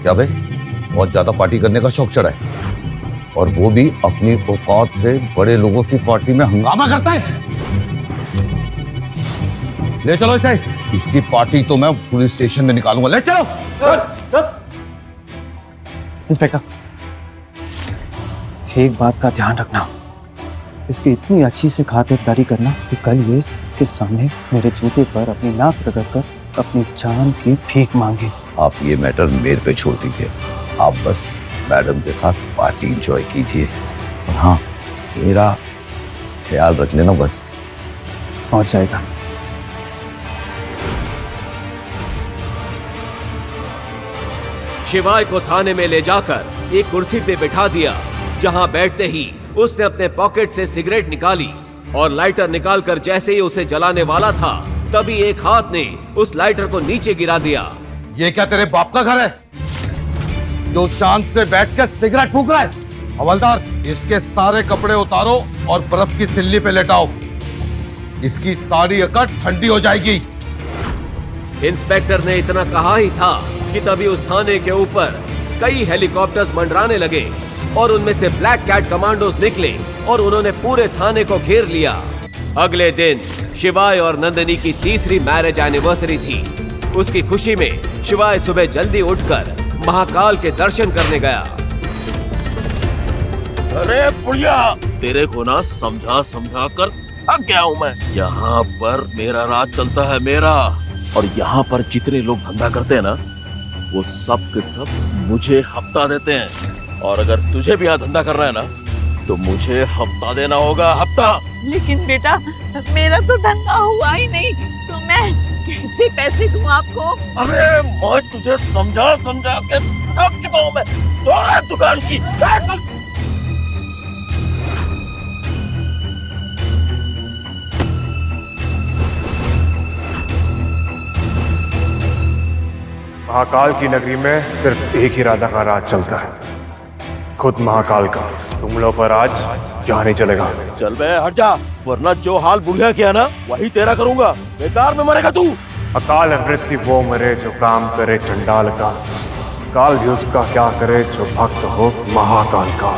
क्या बे, बहुत ज्यादा पार्टी करने का शौक चढ़ा है, और वो भी अपनी औकात से बड़े लोगों की पार्टी में हंगामा करता है। ले चलो इसे, इसकी पार्टी तो मैं पुलिस स्टेशन में निकालूंगा। ले चलो। इंस्पेक्टर, एक बात का ध्यान रखना, इसकी इतनी अच्छी से खातिरदारी करना कि कल ये इसके सामने मेरे जूते पर अपनी नाक रगड़कर अपनी जान की भीख मांगे। आप ये मैटर मेरे पे छोड़ दीजिए, आप बस मैडम के साथ पार्टी एंजॉय कीजिए, और हाँ, मेरा ख्याल रख लेना बस। पहुंच जाएगा। शिवाय को थाने में ले जाकर एक कुर्सी पे बिठा दिया, जहां बैठते ही उसने अपने पॉकेट से सिगरेट निकाली और लाइटर निकालकर जैसे ही उसे जलाने वाला था, तभी एक हाथ ने उस लाइटर को नीचे गिरा दिया। ये क्या तेरे बाप का घर है जो शांत से बैठ के सिगरेट फूंक रहा है? हवलदार, इसके सारे कपड़े उतारो और बर्फ की सिल्ली पे लेटाओ, इसकी सारी अकड़ ठंडी हो जाएगी। इंस्पेक्टर ने इतना कहा ही था कि तभी उस थाने के ऊपर कई हेलीकॉप्टर्स मंडराने लगे और उनमें से ब्लैक कैट कमांडोज निकले और उन्होंने पूरे थाने को घेर लिया। अगले दिन शिवाय और नंदिनी की तीसरी मैरिज एनिवर्सरी थी। उसकी खुशी में शिवाय सुबह जल्दी उठकर महाकाल के दर्शन करने गया। अरे बुढ़िया, तेरे को ना समझा समझा कर थक गया हूँ मैं। यहाँ पर मेरा राज चलता है मेरा, और यहाँ पर जितने लोग धंधा करते हैं ना, वो सब के सब मुझे हफ्ता देते हैं, और अगर तुझे भी यहाँ धंधा करना है ना, तो मुझे हफ्ता देना होगा, हफ्ता। लेकिन बेटा, मेरा तो धंधा हुआ ही नहीं, तो मैं कैसे पैसे दूं आपको? अरे मैं तुझे समझा समझा के थक चुका हूँ मैं। तोड़ दुकान की। महाकाल की नगरी में सिर्फ एक ही राजा का राज चलता है, खुद महाकाल का। तुम लोग पर आज यहाँ नहीं चलेगा। चल बे हट जा, वरना जो हाल बुढ़िया किया ना, वही तेरा करूंगा। बेकार में मरेगा तू। अकाल मृत्यु वो मरे जो काम करे चंडाल का, काल भी उसका क्या करे जो भक्त हो महाकाल का।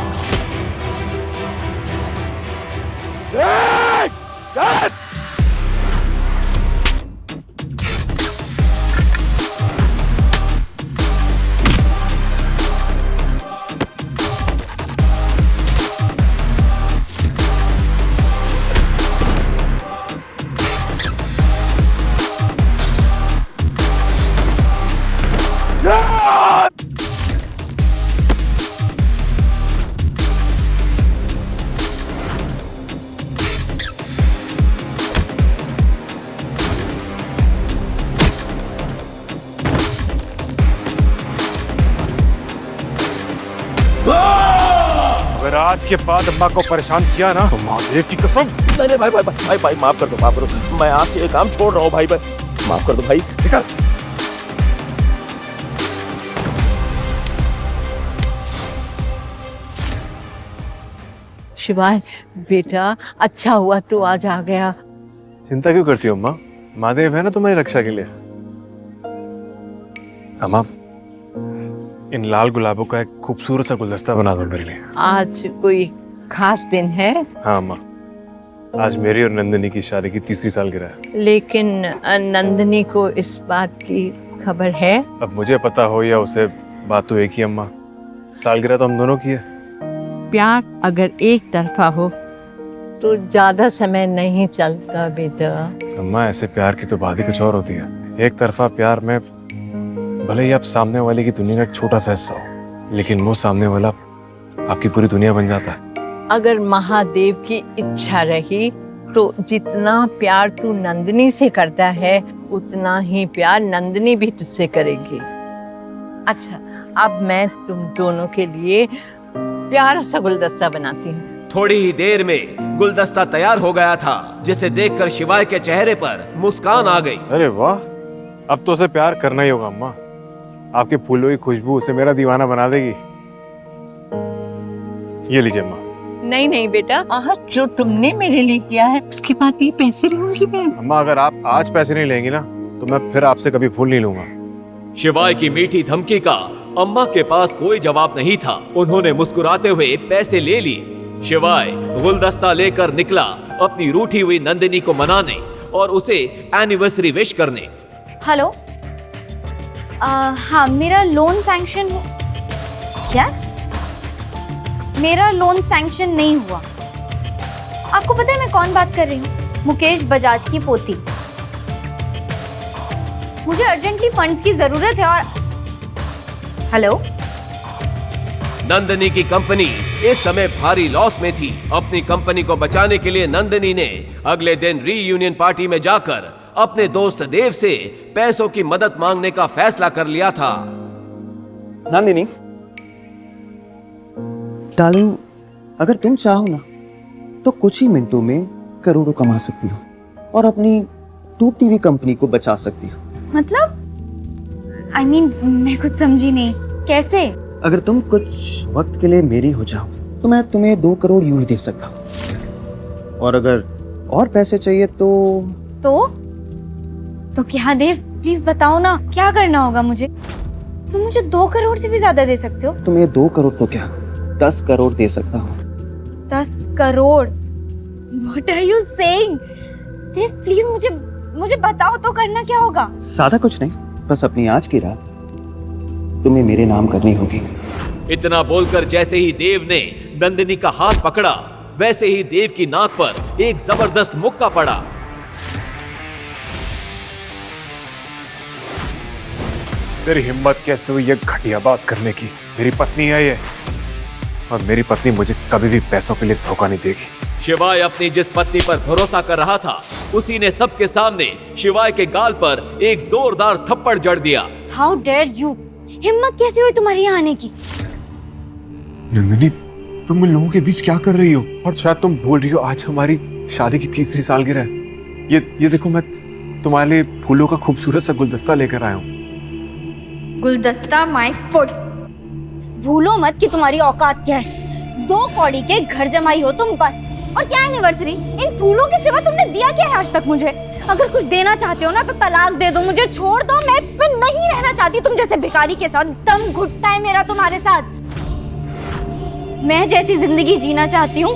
अगर आज के बाद अम्मा को परेशान किया ना, तो महादेव की कसम। नहीं भाई भाई भाई भाई माफ कर दो, माफ करो। मैं आज से ये काम छोड़ रहा हूँ भाई, माफ कर दो भाई। निकल। शिवाय बेटा, अच्छा हुआ तू आज आ गया। चिंता क्यों करती हो अम्मा? महादेव है ना तुम्हारी रक्षा के लिए। अम्मा, इन लाल गुलाबों का एक खूबसूरत सा गुलदस्ता बना दो मेरे लिए। आज कोई खास दिन है? हाँ अम्मा, आज मेरी और नंदिनी की शादी की तीसरी सालगिरह है। लेकिन नंदिनी को इस बात की खबर है? अब मुझे पता हो या उसे, बात तो एक ही अम्मा। सालगिरह तो हम दोनों की है। प्यार अगर एक तरफा हो तो ज्यादा समय नहीं चलता बेटा। अम्मा, ऐसे प्यार की तो बात ही कुछ और होती है। एक तरफा प्यार में भले ही आप सामने वाले की दुनिया का एक छोटा सा हिस्सा हो, लेकिन वो सामने वाला आपकी पूरी दुनिया बन जाता है। अगर महादेव की इच्छा रही तो जितना प्यार तू नंदिनी से करता है, उतना ही प्यार नंदिनी भी तुझसे करेगी। अच्छा, अब मैं तुम दोनों के लिए प्यारा सा गुलदस्ता बनाती हूँ। थोड़ी ही देर में गुलदस्ता तैयार हो गया था, जिसे देखकर शिवाय के चेहरे पर मुस्कान आ गई। अरे वाह, अब तो उसे प्यार करना ही होगा अम्मा। आपके फूलों की खुशबू उसे मेरा दीवाना बना देगी। ये लीजिए अम्मा। नहीं नहीं बेटा, आज जो तुमने मेरे लिए किया है उसके बाद ये पैसे लूंगी मैं। अम्मा, अगर आप आज पैसे नहीं लेंगी ना, तो मैं फिर आपसे कभी फूल नहीं लूंगा। शिवाय की मीठी धमकी का अम्मा के पास कोई जवाब नहीं था। उन्होंने मुस्कुराते हुए पैसे ले लिए। शिवाय गुलदस्ता लेकर निकला अपनी रूठी हुई नंदिनी को मनाने और उसे एनिवर्सरी विश करने। हेलो, हाँ, मेरा लोन सैंक्शन क्या? मेरा लोन सैंक्शन नहीं हुआ। आपको पता है मैं कौन बात कर रही हूँ? मुकेश बजाज की पोती। मुझे अर्जेंटली फंड्स की जरूरत है और हेलो, नंदिनी की कंपनी इस समय भारी लॉस में थी। अपनी कंपनी को बचाने के लिए नंदिनी ने अगले दिन रीयूनियन पार्टी में जाकर अपने दोस्त देव से पैसों की मदद मांगने का फैसला कर लिया था। नंदिनी, डार्लिंग, अगर तुम चाहो ना तो कुछ ही मिनटों में करोड़ों कमा सकती हो और अपनी टूटती हुई कंपनी को बचा सकती हो। मतलब I mean, मैं कुछ समझी नहीं। कैसे? अगर तुम कुछ वक्त के लिए मेरी हो जाओ तो मैं तुम्हें 2 करोड़ यूं ही दे सकता हूँ, और अगर और पैसे चाहिए तो क्या देव, प्लीज बताओ ना, क्या करना होगा मुझे? तुम मुझे 2 करोड़ से भी ज्यादा दे सकते हो। तुम्हें 2 करोड़ तो क्या 10 करोड़ दे सकता हूँ। 10 crore? What are you saying? Dev please मुझे बताओ तो, करना क्या होगा? सादा कुछ नहीं, बस अपनी आज की रात तुम्हें मेरे नाम करनी होगी। इतना बोलकर जैसे ही देव ने नंदिनी का हाथ पकड़ा, वैसे ही देव की नाक पर एक जबरदस्त मुक्का पड़ा। तेरी हिम्मत कैसे हुई ये घटिया बात करने की? मेरी पत्नी है ये, और मेरी पत्नी मुझे कभी भी पैसों के लिए धोखा नहीं देगी। शिवाय अपनी जिस पत्नी पर भरोसा कर रहा था, उसी ने सबके सामने शिवाय के गाल पर एक जोरदार थप्पड़ जड़ दिया। How dare you! हिम्मत कैसे हुई तुम्हारी यहाँ आने की? नंदिनी, तुम इन लोगों के बीच क्या कर रही हो? और शायद तुम भूल रही हो आज हमारी शादी की 3री सालगिरह है। ये देखो, मैं तुम्हारे लिए फूलों का खूबसूरत सा गुलदस्ता लेकर आया हूँ। गुलदस्ता माय फुट! भूलो मत कि तुम्हारी औकात क्या है। 2 कौड़ी के घर जमाई हो तुम बस। और क्या एनिवर्सरी? इन फूलों के सिवा तुमने दिया क्या है आज तक मुझे? अगर कुछ देना चाहते हो ना तो तलाक दे दो, मुझे छोड़ दो। मैं फिर नहीं रहना चाहती तुम जैसे भिखारी के साथ। दम घुटता है मेरा तुम्हारे साथ। मैं जैसी जिंदगी जीना चाहती हूँ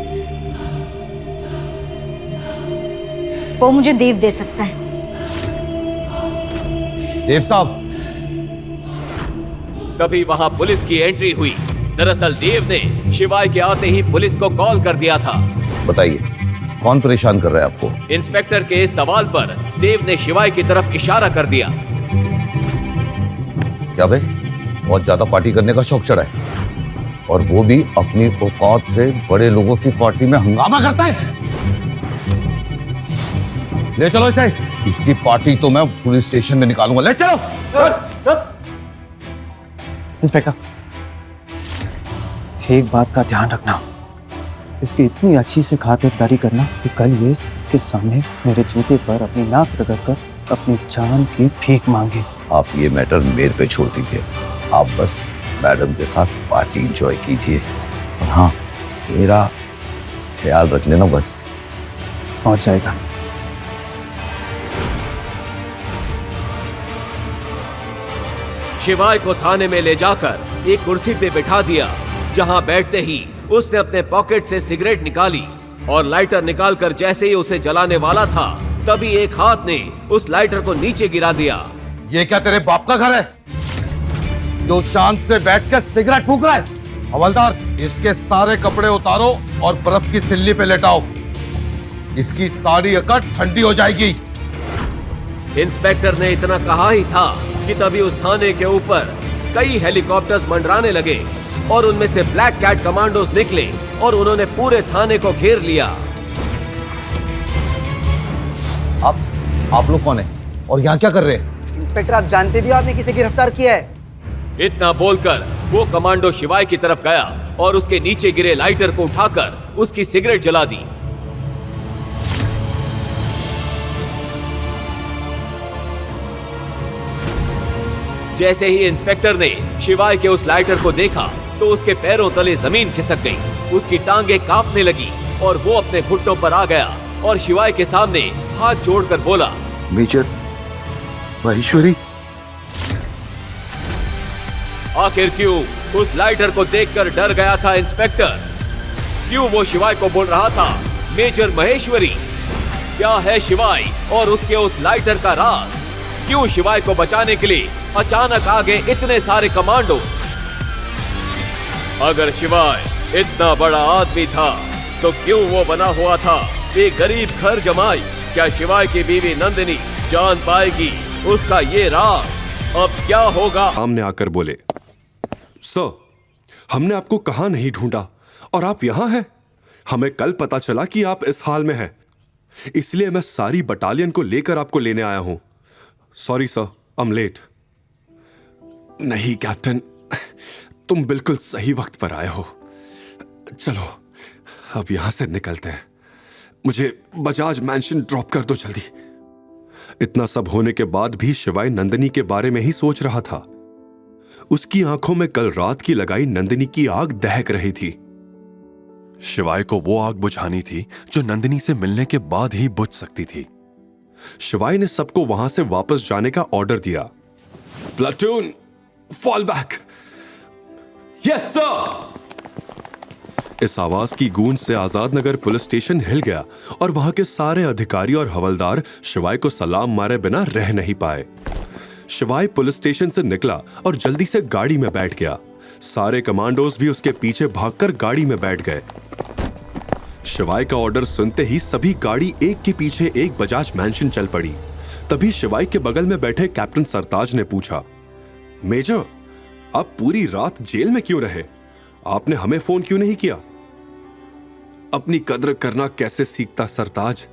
वो मुझे देव दे सकता है। देव साहब, तभी वहां पुलिस की एंट्री हुई। दरअसल देव ने शिवाय के आते ही पुलिस को कॉल कर दिया था। बताइए, कौन परेशान कर रहा है आपको? इंस्पेक्टर के इस सवाल पर देव ने शिवाय की तरफ इशारा कर दिया। क्या भाई, बहुत ज्यादा पार्टी करने का शौक चढ़ा है, और वो भी अपनी औकात से बड़े लोगों की पार्टी में हंगामा करता है। ले चलो इसे, इसकी पार्टी तो मैं पुलिस स्टेशन में निकालूंगा। ले चलो। इंस्पेक्टर, एक बात का ध्यान रखना, इसकी इतनी अच्छी से खातिरदारी करना कि कल ये इसके सामने मेरे जूते पर अपनी नाक रगड़ कर अपनी जान की भीख मांगे। आप ये मैटर मेरे पे छोड़ दीजिए, आप बस मैडम के साथ पार्टी एंजॉय कीजिए, और हाँ, मेरा ख्याल रख लेना बस। पहुंच जाएगा। शिवाय को थाने में ले जाकर एक कुर्सी पे बिठा दिया, जहां बैठते ही उसने अपने पॉकेट से सिगरेट निकाली और लाइटर निकालकर जैसे ही उसे जलाने वाला था, तभी एक हाथ ने उस लाइटर को नीचे गिरा दिया। ये क्या तेरे बाप का घर है जो शांत से बैठ कर सिगरेट फूंक रहा है? हवलदार, इसके सारे कपड़े उतारो और बर्फ की सिल्ली पे लेटाओ। इसकी सारी अकड़ ठंडी हो जाएगी। इंस्पेक्टर ने इतना कहा ही था कि तभी उस थाने के ऊपर कई हेलीकॉप्टर्स मंडराने लगे और उनमें से ब्लैक कैट कमांडोज निकले और उन्होंने पूरे थाने को घेर लिया। आप लोग कौन हैं और यहाँ क्या कर रहे हैं? इंस्पेक्टर, आप जानते भी हो आपने किसे गिरफ्तार किया है? इतना बोलकर वो कमांडो शिवाय की तरफ गया और उसके नीचे गिरे लाइटर को उठाकर उसकी सिगरेट जला दी। जैसे ही इंस्पेक्टर ने शिवाय के उस लाइटर को देखा तो उसके पैरों तले जमीन खिसक गई, उसकी टांगें कांपने लगी और वो अपने घुटनों पर आ गया और शिवाय के सामने हाथ जोड़कर बोला, मेजर महेश्वरी, आखिर क्यों उस लाइटर को देखकर डर गया था इंस्पेक्टर? क्यों वो शिवाय को बोल रहा था मेजर महेश्वरी? क्या है शिवाय और उसके उस लाइटर का राज? क्यों शिवाय को बचाने के लिए अचानक आ गए इतने सारे कमांडो? अगर शिवाय इतना बड़ा आदमी था तो क्यों वो बना हुआ था एक गरीब घर जमाई? क्या शिवाय की बीवी नंदिनी जान पाएगी उसका ये राज? अब क्या होगा? सामने आकर बोले, सर, हमने आपको कहां नहीं ढूंढा और आप यहां हैं। हमें कल पता चला कि आप इस हाल में हैं, इसलिए मैं सारी बटालियन को लेकर आपको लेने आया हूं। Sorry sir, I am late. नहीं कैप्टन, तुम बिल्कुल सही वक्त पर आए हो। चलो अब यहां से निकलते हैं। मुझे बजाज मैंशन ड्रॉप कर दो जल्दी। इतना सब होने के बाद भी शिवाय नंदिनी के बारे में ही सोच रहा था। उसकी आंखों में कल रात की लगाई नंदिनी की आग दहक रही थी। शिवाय को वो आग बुझानी थी जो नंदिनी से मिलने के बाद ही बुझ सकती थी। शिवाय ने सबको वहां से वापस जाने का ऑर्डर दिया। Platoon, fall back. Yes sir. इस आवाज की गूंज से Azad Nagar police station hill गया और वहां के सारे अधिकारी और हवलदार शिवाय को सलाम मारे बिना रह नहीं पाए। शिवाय पुलिस स्टेशन से निकला और जल्दी से गाड़ी में बैठ गया। सारे कमांडोज भी उसके पीछे भागकर गाड़ी में बैठ गए। शिवाय का ऑर्डर सुनते ही सभी गाड़ी एक के पीछे एक बजाज मैंशन चल पड़ी। तभी शिवाय के बगल में बैठे कैप्टन सरताज ने पूछा, मेजर, आप पूरी रात जेल में क्यों रहे? आपने हमें फोन क्यों नहीं किया? अपनी कद्र करना कैसे सीखता सरताज?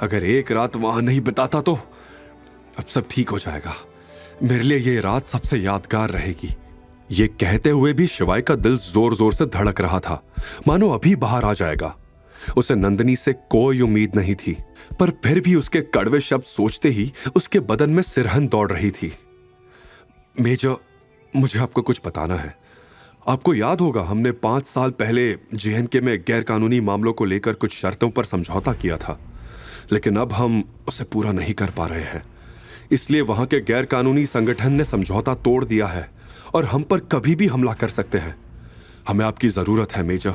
अगर एक रात वहां नहीं बिताता तो अब सब ठीक हो जाएगा। मेरे लिए ये रात सबसे यादगार रहेगी। ये कहते हुए भी शिवाय का दिल जोर जोर से धड़क रहा था, मानो अभी बाहर आ जाएगा। उसे नंदिनी से कोई उम्मीद नहीं थी, पर फिर भी उसके कड़वे शब्द सोचते ही उसके बदन में सिरहन दौड़ रही थी। मेजर, मुझे आपको कुछ बताना है। आपको याद होगा हमने 5 साल पहले जेएनके में गैर कानूनी मामलों को लेकर कुछ शर्तों पर समझौता किया था, लेकिन अब हम उसे पूरा नहीं कर पा रहे हैं। इसलिए वहां के गैर कानूनी संगठन ने समझौता तोड़ दिया है और हम पर कभी भी हमला कर सकते हैं। हमें आपकी जरूरत है मेजर,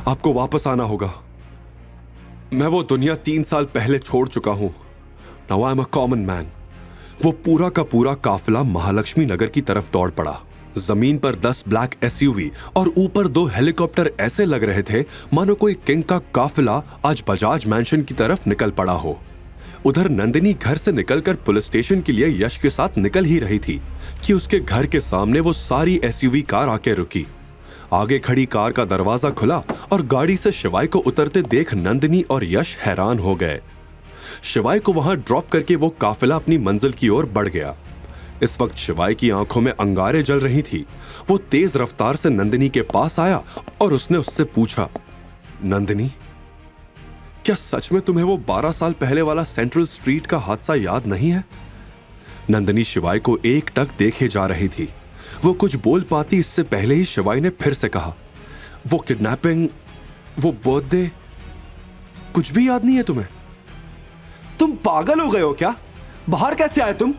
आपको वापस आना होगा। मैं वो दुनिया 3 साल पहले छोड़ चुका हूं। Now I am a common man. वो पूरा का पूरा काफिला महालक्ष्मी नगर की तरफ दौड़ पड़ा। जमीन पर 10 ब्लैक एसयूवी और ऊपर 2 हेलीकॉप्टर ऐसे लग रहे थे मानो कोई किंग का काफिला आज बजाज मैंशन की तरफ निकल पड़ा हो। उधर नंदिनी घर से निकलकर पुलिस स्टेशन के लिए यश के साथ निकल ही रही थी कि उसके घर के सामने वो सारी एसयूवी कार आके रुकी। आगे खड़ी कार का दरवाजा खुला और गाड़ी से शिवाय को उतरते देख नंदिनी और यश हैरान हो गए। शिवाय को वहां ड्रॉप करके वो काफिला अपनी मंजिल की ओर बढ़ गया। इस वक्त शिवाय की आंखों में अंगारे जल रही थी। वो तेज रफ्तार से नंदिनी के पास आया और उसने उससे पूछा, नंदिनी, क्या सच में तुम्हें वो 12 साल पहले वाला सेंट्रल स्ट्रीट का हादसा याद नहीं है? नंदिनी शिवाय को एकटक देखे जा रही थी। वो कुछ बोल पाती इससे पहले ही शिवाय ने फिर से कहा, वो किडनैपिंग, वो बर्थडे, कुछ भी याद नहीं है तुम्हें? तुम पागल हो गए हो क्या? बाहर कैसे आए तुम?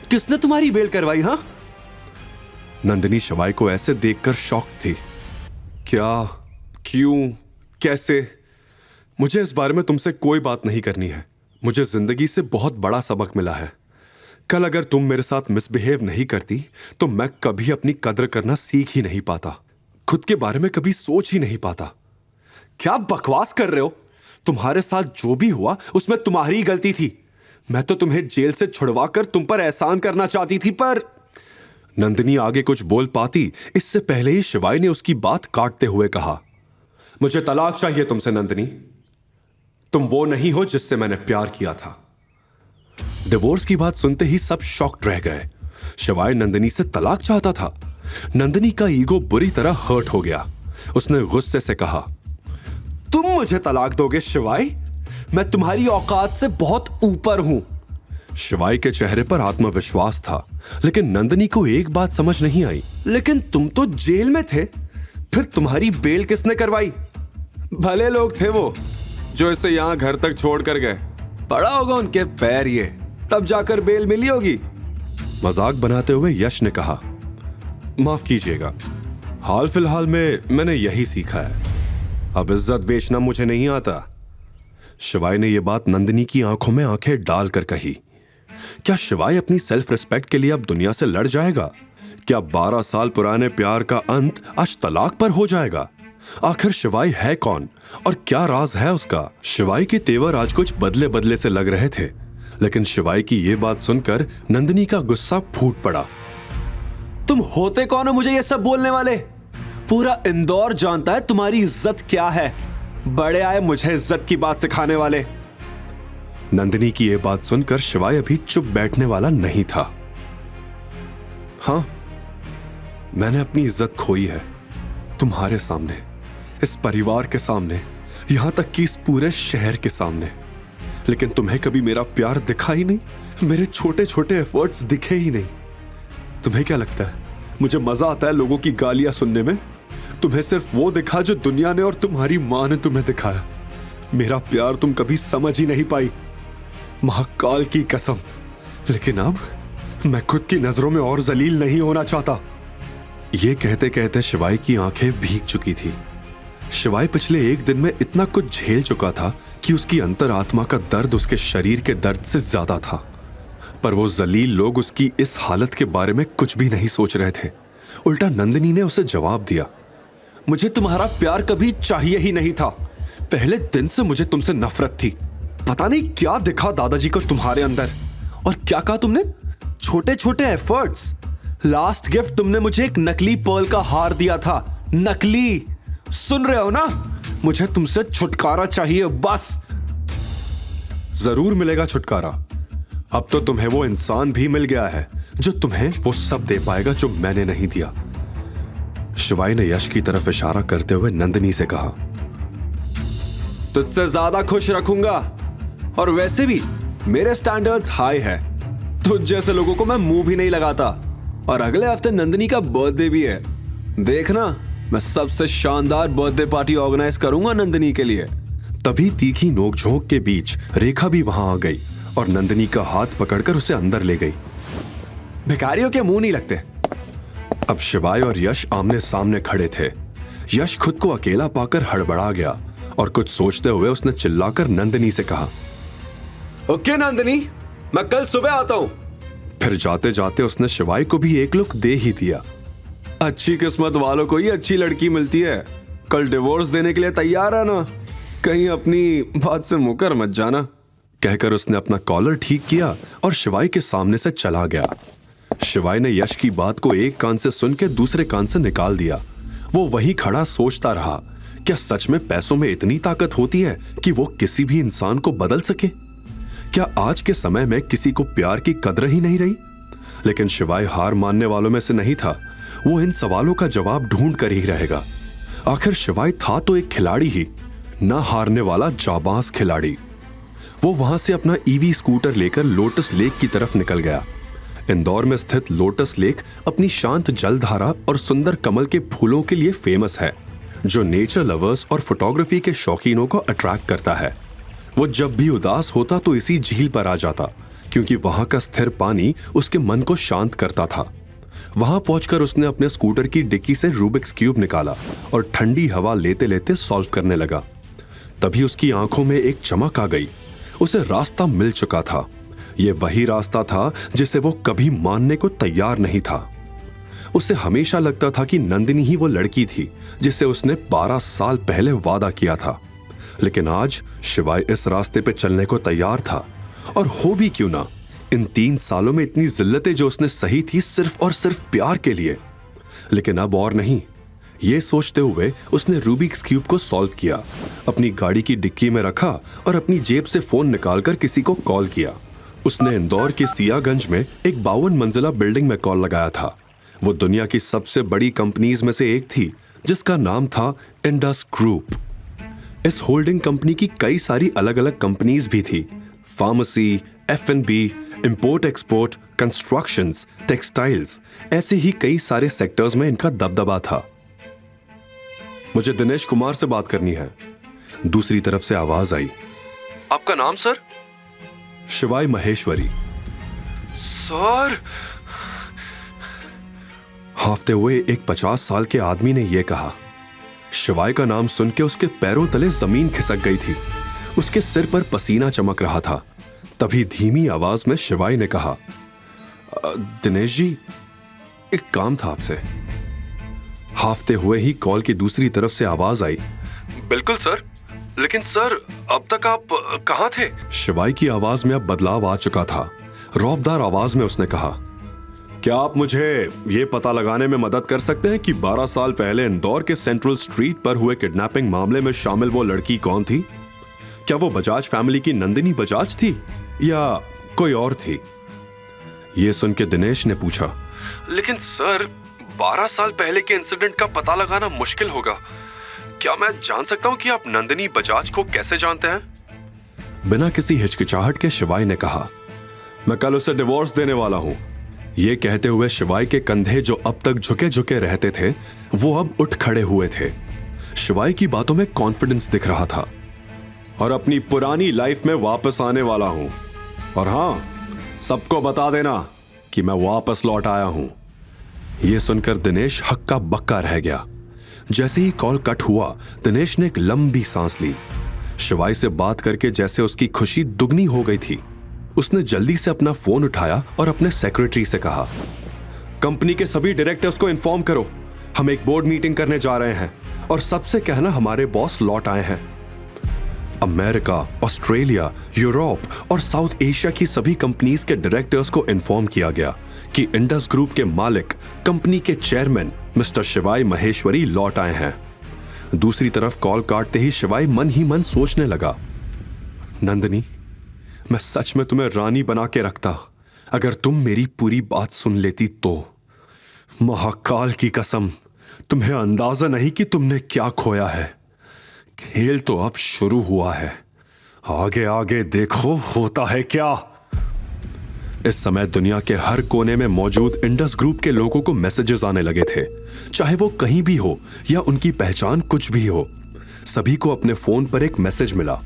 किसने तुम्हारी बेल करवाई? हाँ, नंदिनी शिवाय को ऐसे देखकर शॉक थी। क्या, क्यों, कैसे? मुझे इस बारे में तुमसे कोई बात नहीं करनी है। मुझे जिंदगी से बहुत बड़ा सबक मिला है। कल अगर तुम मेरे साथ मिसबिहेव नहीं करती तो मैं कभी अपनी कद्र करना सीख ही नहीं पाता, खुद के बारे में कभी सोच ही नहीं पाता। क्या बकवास कर रहे हो? तुम्हारे साथ जो भी हुआ उसमें तुम्हारी गलती थी। मैं तो तुम्हें जेल से छुड़वाकर तुम पर एहसान करना चाहती थी, पर नंदिनी आगे कुछ बोल पाती इससे पहले ही शिवाय ने उसकी बात काटते हुए कहा, मुझे तलाक चाहिए तुमसे नंदिनी। तुम वो नहीं हो जिससे मैंने प्यार किया था। डिवोर्स की बात सुनते ही सब शॉक्ड रह गए। शिवाय नंदिनी से तलाक चाहता था। नंदिनी का ईगो बुरी तरह हर्ट हो गया। उसने गुस्से से कहा, तुम मुझे तलाक दोगे शिवाय? मैं तुम्हारी औकात से बहुत ऊपर हूं। शिवाय के चेहरे पर आत्मविश्वास था, लेकिन नंदिनी को एक बात समझ नहीं आई। लेकिन तुम तो जेल में थे, फिर तुम्हारी बेल किसने करवाई? भले लोग थे वो जो इसे यहां घर तक छोड़ कर गए। पड़ा होगा उनके पैर ये, तब जाकर बेल मिली होगी। मजाक बनाते हुए यश ने कहा, माफ कीजिएगा, हाल फिलहाल में मैंने यही सीखा है। अब इज्जत बेचना मुझे नहीं आता। शिवाय ने यह बात नंदिनी की आंखों में आंखें डालकर कही। क्या शिवाय अपनी सेल्फ रिस्पेक्ट के लिए अब दुनिया से लड़ जाएगा? क्या 12 साल पुराने प्यार का अंत आज तलाक पर हो जाएगा? आखिर शिवाय है कौन और क्या राज है उसका? शिवाय के तेवर आज कुछ बदले बदले से लग रहे थे, लेकिन शिवाय की यह बात सुनकर नंदिनी का गुस्सा फूट पड़ा। तुम होते कौन हो मुझे ये सब बोलने वाले? पूरा इंदौर जानता है तुम्हारी इज्जत क्या है। बड़े आए मुझे इज्जत की बात सिखाने वाले। नंदिनी की यह बात सुनकर शिवाय अभी चुप बैठने वाला नहीं था। हाँ, मैंने अपनी इज्जत खोई है तुम्हारे सामने, इस परिवार के सामने, यहां तक कि इस पूरे शहर के सामने। लेकिन तुम्हें कभी मेरा प्यार दिखा ही नहीं, मेरे छोटे छोटे एफर्ट्स दिखे ही नहीं। तुम्हें क्या लगता है मुझे मजा आता है लोगों की गालियां सुनने में? तुम्हें सिर्फ वो दिखा जो दुनिया ने और तुम्हारी मां ने तुम्हें दिखाया। मेरा प्यार तुम कभी समझ ही नहीं पाई, महाकाल की कसम। लेकिन अब मैं खुद की नजरों में और जलील नहीं होना चाहता। ये कहते कहते शिवाय की आंखें भीग चुकी थी। शिवाय पिछले एक दिन में इतना कुछ झेल चुका था कि उसकी अंतरात्मा का दर्द उसके शरीर के दर्द से ज्यादा था। पर वो जलील लोग उसकी इस हालत के बारे में कुछ भी नहीं सोच रहे थे। उल्टा नंदिनी ने उसे जवाब दिया, मुझे तुम्हारा प्यार कभी चाहिए ही नहीं था। पहले दिन से मुझे तुमसे नफरत थी। पता नहीं क्या दिखा दादाजी को तुम्हारे अंदर। और क्या कहा तुमने? छोटे छोटे एफर्ट्स। लास्ट गिफ्ट तुमने मुझे एक नकली पर्ल का हार दिया था। नकली, सुन रहे हो ना? मुझे तुमसे छुटकारा चाहिए बस। जरूर मिलेगा छुटकारा। अब तो तुम्हें वो इंसान भी मिल गया है जो तुम्हें वो सब दे पाएगा जो मैंने नहीं दिया। शिवाय ने यश की तरफ इशारा करते हुए नंदिनी से कहा, तुझसे ज्यादा खुश रखूंगा। और वैसे भी मेरे स्टैंडर्ड्स हाई है। तुझ जैसे लोगों को मैं मुंह भी नहीं लगाता। और अगले हफ्ते नंदिनी का बर्थडे भी है। देखना, मैं सबसे शानदार बर्थडे पार्टी ऑर्गेनाइज करूंगा नंदिनी के लिए। तभी तीखी नोकझोंक के बीच रेखा भी वहां आ गई और नंदिनी का हाथ पकड़कर उसे अंदर ले गई। भिखारियों के मुंह नहीं लगते। अब शिवाय और यश आमने सामने खड़े थे। यश खुद को अकेला पाकर हड़बड़ा गया और कुछ सोचते हुए उसने चिल्लाकर नंदिनी से कहा, ओके नंदिनी, मैं कल सुबह आता हूं। फिर जाते जाते उसने शिवाय को भी एक लुक दे ही दिया। अच्छी किस्मत वालों को ही अच्छी लड़की मिलती है। कल डिवोर्स देने के लिए तैयार है ना? कहीं अपनी बात से मुकर मत जाना। कहकर उसने अपना कॉलर ठीक किया और शिवाय के सामने से चला गया। शिवाय ने यश की बात को एक कान से सुन के दूसरे कान से निकाल दिया। वो वहीं खड़ा सोचता रहा, क्या सच में पैसों में इतनी ताकत होती है कि वो किसी भी इंसान को बदल सके? क्या आज के समय में किसी को प्यार की कदर ही नहीं रही? लेकिन शिवाय हार मानने वालों में से नहीं था। वो इन सवालों का जवाब ढूंढ कर ही रहेगा। आखिर शिवाय था तो एक खिलाड़ी ही, ना हारने वाला जाबाज खिलाड़ी। वो वहां से अपना ईवी स्कूटर लेकर लोटस लेक की तरफ निकल गया। इंदौर में स्थित लोटस लेक अपनी शांत जलधारा और सुंदर कमल के फूलों के लिए फेमस है, जो नेचर लवर्स और फोटोग्राफी के शौकीनों को अट्रैक्ट करता है। वो जब भी उदास होता तो इसी झील पर आ जाता, क्योंकि वहां का स्थिर पानी उसके मन को शांत करता था। वहां पहुंचकर उसने अपने स्कूटर की डिक्की से रूबिक्स क्यूब निकाला और ठंडी हवा लेते लेते सॉल्व करने लगा। तभी उसकी आंखों में एक चमक आ गई। उसे रास्ता मिल चुका था। यह वही रास्ता था जिसे वो कभी मानने को तैयार नहीं था। उसे हमेशा लगता था कि नंदिनी ही वो लड़की थी जिसे उसने 12 साल पहले वादा किया था। लेकिन आज शिवाय इस रास्ते पे चलने को तैयार था। और हो भी क्यों ना, इन 3 सालों में इतनी जिल्लतें जो उसने सही थी सिर्फ और सिर्फ प्यार के लिए। लेकिन अब और नहीं। ये सोचते हुए उसने रूबिक्स क्यूब को सॉल्व किया, अपनी गाड़ी की डिक्की में रखा और अपनी जेब से फोन निकालकर किसी को कॉल किया। उसने इंदौर के सियागंज में एक 52 मंजिला बिल्डिंग में कॉल लगाया था। वो दुनिया की सबसे बड़ी कंपनीज में से एक थी जिसका नाम था इंडस ग्रुप। इस होल्डिंग कंपनी की कई सारी अलग अलग कंपनीज भी थी। Pharmacy, F&B, import export, constructions, textiles, ऐसे ही कई सारे सेक्टर्स में इनका दबदबा था। मुझे दिनेश कुमार से बात करनी है। दूसरी तरफ से आवाज आई, आपका नाम सर? शिवाय महेश्वरी। सर? हाफते हुए एक 50 साल के आदमी ने यह कहा। शिवाय का नाम सुन के उसके पैरों तले जमीन खिसक गई थी। उसके सिर पर पसीना चमक रहा था। तभी धीमी आवाज में शिवाय ने कहा, दिनेश जी, एक काम था आपसे। हाफते हुए ही कॉल की दूसरी तरफ से आवाज आई, बिल्कुल सर, लेकिन सर अब तक आप कहां थे? शिवाय की आवाज में अब बदलाव आ चुका था। रौबदार आवाज में उसने कहा, क्या आप मुझे यह पता लगाने में मदद कर सकते हैं कि 12 साल पहले इंदौर के सेंट्रल स्ट्रीट पर हुए किडनैपिंग मामले में शामिल वो लड़की कौन थी? क्या वो बजाज फैमिली की नंदिनी बजाज थी या कोई और थी? ये सुन के दिनेश ने पूछा, लेकिन सर 12 साल पहले के इंसिडेंट का पता लगाना मुश्किल होगा। क्या मैं जान सकता हूं कि आप नंदिनी बजाज को कैसे जानते हैं? बिना किसी हिचकिचाहट के शिवाय ने कहा, मैं कल उसे डिवोर्स देने वाला हूं। यह कहते हुए शिवाय के कंधे जो अब तक झुके झुके रहते थे वो अब उठ खड़े हुए थे। शिवाय की बातों में कॉन्फिडेंस दिख रहा था। और अपनी पुरानी लाइफ में वापस आने वाला हूं। और हां, सबको बता देना कि मैं वापस लौट आया हूं। यह सुनकर दिनेश हक्का बक्का रह गया। जैसे ही कॉल कट हुआ, दिनेश ने एक लंबी सांस ली। शिवाय से बात करके जैसे उसकी खुशी दुगनी हो गई थी। उसने जल्दी से अपना फोन उठाया और अपने सेक्रेटरी से कहा, कंपनी के सभी डायरेक्टर्स को इन्फॉर्म करो, हम एक बोर्ड मीटिंग करने जा रहे हैं और सबसे कहना हमारे बॉस लौट आए हैं। अमेरिका, ऑस्ट्रेलिया, यूरोप और साउथ एशिया की सभी कंपनीज के डायरेक्टर्स को इन्फॉर्म किया गया कि इंडस ग्रुप के मालिक, कंपनी के चेयरमैन मिस्टर शिवाय महेश्वरी लौट आए हैं। दूसरी तरफ कॉल काटते ही शिवाय मन ही मन सोचने लगा, नंदिनी, मैं सच में तुम्हें रानी बना के रखता अगर तुम मेरी पूरी बात सुन लेती तो। महाकाल की कसम, तुम्हें अंदाजा नहीं कि तुमने क्या खोया है। खेल तो अब शुरू हुआ है, आगे आगे देखो होता है क्या। इस समय दुनिया के हर कोने में मौजूद इंडस ग्रुप के लोगों को मैसेजेस आने लगे थे, चाहे वो कहीं भी हो या उनकी पहचान कुछ भी हो। सभी को अपने फोन पर एक मैसेज मिला,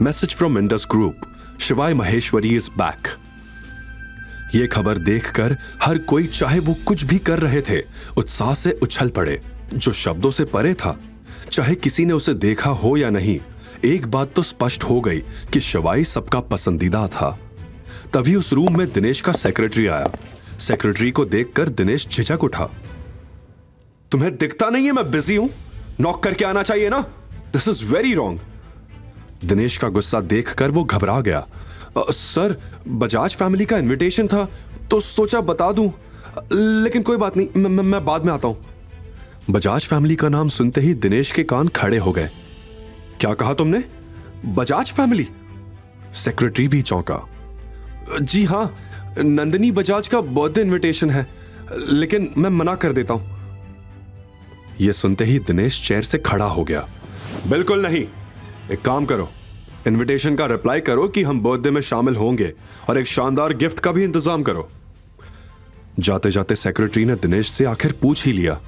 मैसेज फ्रॉम इंडस ग्रुप, शिवाय महेश्वरी इज बैक। यह खबर देखकर हर कोई, चाहे वो कुछ भी कर रहे थे, उत्साह से उछल पड़े। जो शब्दों से परे था, चाहे किसी ने उसे देखा हो या नहीं, एक बात तो स्पष्ट हो गई कि शिवाय सबका पसंदीदा था। तभी उस रूम में दिनेश का सेक्रेटरी आया। सेक्रेटरी को देखकर दिनेश झिझक उठा, तुम्हें दिखता नहीं है मैं बिजी हूं? नॉक करके आना चाहिए ना, this is very wrong. Dinesh का गुस्सा देखकर वो घबरा गया। सर, बजाज फैमिली का इनविटेशन था तो सोचा बता दूं, लेकिन कोई बात नहीं, मैं बाद में आता हूं। बजाज फैमिली का नाम सुनते ही दिनेश के कान खड़े हो गए। क्या कहा तुमने? बजाज फैमिली? सेक्रेटरी भी चौंका। जी हां, नंदिनी बजाज का बर्थडे इनविटेशन है, लेकिन मैं मना कर देता हूं। यह सुनते ही दिनेश चेयर से खड़ा हो गया। बिल्कुल नहीं, एक काम करो, इनविटेशन का रिप्लाई करो कि हम बर्थडे में शामिल होंगे और एक शानदार गिफ्ट का भी इंतजाम करो। जाते जाते सेक्रेटरी ने दिनेश से आखिर पूछ ही लिया,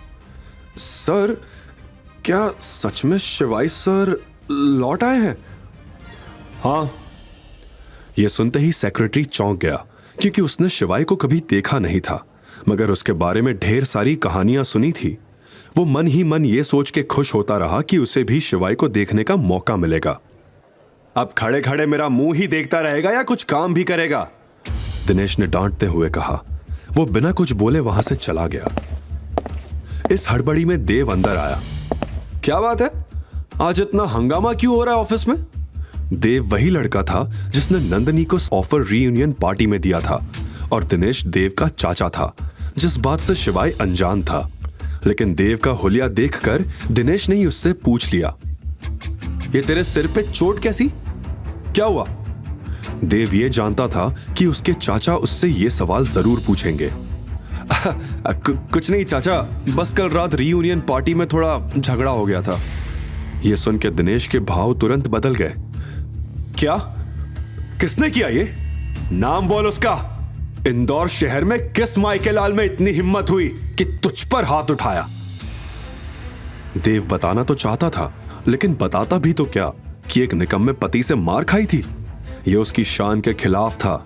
सर, क्या सच में शिवाय सर लौट आए हैं? हां। यह सुनते ही सेक्रेटरी चौंक गया, क्योंकि उसने शिवाय को कभी देखा नहीं था, मगर उसके बारे में ढेर सारी कहानियां सुनी थी। वो मन ही मन ये सोच के खुश होता रहा कि उसे भी शिवाय को देखने का मौका मिलेगा। अब खड़े खड़े मेरा मुंह ही देखता रहेगा या कुछ काम भी करेगा? दिनेश ने डांटते हुए कहा। वो बिना कुछ बोले वहां से चला गया। इस हड़बड़ी में देव अंदर आया। क्या बात है, आज इतना हंगामा क्यों हो रहा है ऑफिस में? देव वही लड़का था जिसने नंदिनी को ऑफर रीयूनियन पार्टी में दिया था, और दिनेश देव का चाचा था, जिस बात से शिवाय अनजान था। लेकिन देव का हुलिया देखकर दिनेश ने ही उससे पूछ लिया, ये तेरे सिर पे चोट कैसी? क्या हुआ? देव ये जानता था कि उसके चाचा उससे ये सवाल जरूर पूछेंगे। कुछ नहीं चाचा, बस कल रात रीयूनियन पार्टी में थोड़ा झगड़ा हो गया था। यह सुन के दिनेश के भाव तुरंत बदल गए। क्या? किसने किया ये? नाम बोल उसका। इंदौर शहर में किस माइके लाल में इतनी हिम्मत हुई कि तुझ पर हाथ उठाया? देव बताना तो चाहता था, लेकिन बताता भी तो क्या कि एक निकम्मे पति से मार खाई थी। यह उसकी शान के खिलाफ था।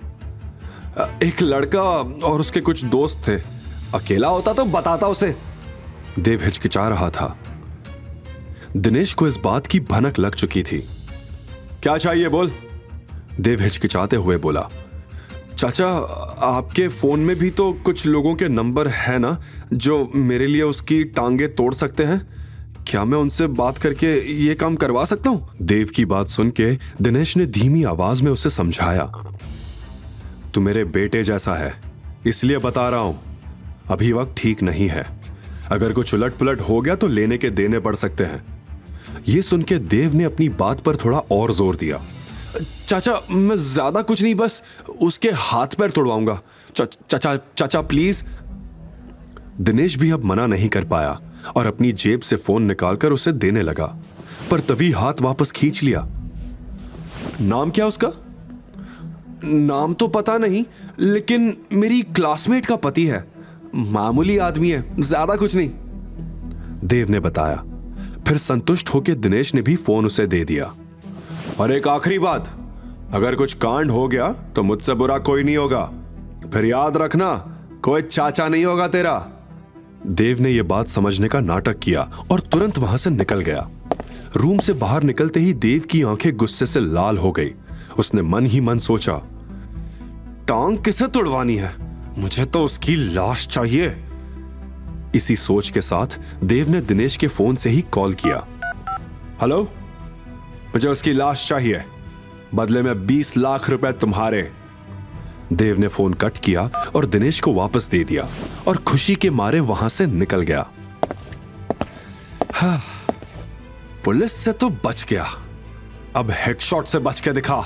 एक लड़का और उसके कुछ दोस्त थे, अकेला होता तो बताता उसे। देव हिचकिचा रहा था। दिनेश को इस बात की भनक लग चुकी थी। क्या चाहिए बोल? देव हिचकिचाते हुए बोला। चाचा, आपके फोन में भी तो कुछ लोगों के नंबर है ना जो मेरे लिए उसकी टांगे तोड़ सकते हैं? क्या मैं उनसे बात करके ये काम करवा सकता हूं? देव की बात सुन के दिनेश ने धीमी आवाज में उसे समझाया। तू मेरे बेटे जैसा है, इसलिए बता रहा हूं, अभी वक्त ठीक नहीं है। अगर कुछ उलट पुलट हो गया तो लेने के देने पड़ सकते हैं। यह सुन के देव ने अपनी बात पर थोड़ा और जोर दिया। चाचा, मैं ज्यादा कुछ नहीं, बस उसके हाथ पैर तोड़वाऊंगा। चाचा चाचा प्लीज। दिनेश भी अब मना नहीं कर पाया और अपनी जेब से फोन निकालकर उसे देने लगा, पर तभी हाथ वापस खींच लिया। नाम क्या उसका? नाम तो पता नहीं, लेकिन मेरी क्लासमेट का पति है। मामूली आदमी है, ज्यादा कुछ नहीं, देव ने बताया। फिर संतुष्ट होकर दिनेश ने भी फोन उसे दे दिया। और एक आखिरी बात, अगर कुछ कांड हो गया तो मुझसे बुरा कोई नहीं होगा। फिर याद रखना, कोई चाचा नहीं होगा तेरा। देव ने यह बात समझने का नाटक किया और तुरंत वहां से निकल गया। रूम से बाहर निकलते ही देव की आंखें गुस्से से लाल हो गई। उसने मन ही मन सोचा, टांग किसे तुड़वानी है? मुझे तो उसकी लाश चाहिए। इसी सोच के साथ देव ने दिनेश के फोन से ही कॉल किया। हेलो, मुझे उसकी लाश चाहिए, बदले में 20 लाख रुपए तुम्हारे। देव ने फोन कट किया और दिनेश को वापस दे दिया और खुशी के मारे वहां से निकल गया। हाँ, पुलिस से तो बच गया, अब हेडशॉट से बच के दिखा।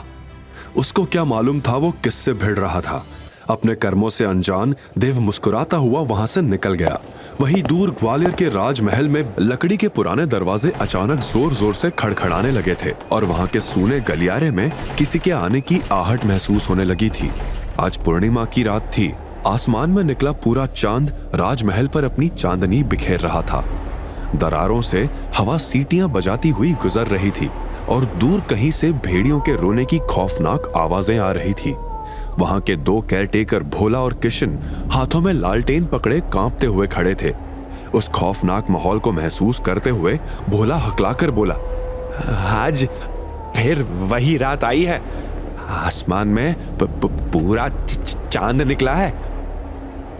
उसको क्या मालूम था वो किससे भिड़ रहा था। अपने कर्मों से अनजान देव मुस्कुराता हुआ वहां से निकल गया। वहीं दूर ग्वालियर के राजमहल में लकड़ी के पुराने दरवाजे अचानक जोर जोर से खड़खड़ाने लगे थे और वहां के सूने गलियारे में किसी के आने की आहट महसूस होने लगी थी। आज पूर्णिमा की रात थी। आसमान में निकला पूरा चांद राजमहल पर अपनी चांदनी बिखेर रहा था। दरारों से हवा सीटियां बजाती हुई गुजर रही थी और दूर कहीं से भेड़ियों के रोने की खौफनाक आवाजें आ रही थी। वहां के 2 केयरटेकर भोला और किशन हाथों में लालटेन पकड़े कांपते हुए खड़े थे। उस खौफनाक माहौल को महसूस करते हुए भोला हकलाकर बोला, आज फिर वही रात आई है। आसमान में पूरा चांद निकला है।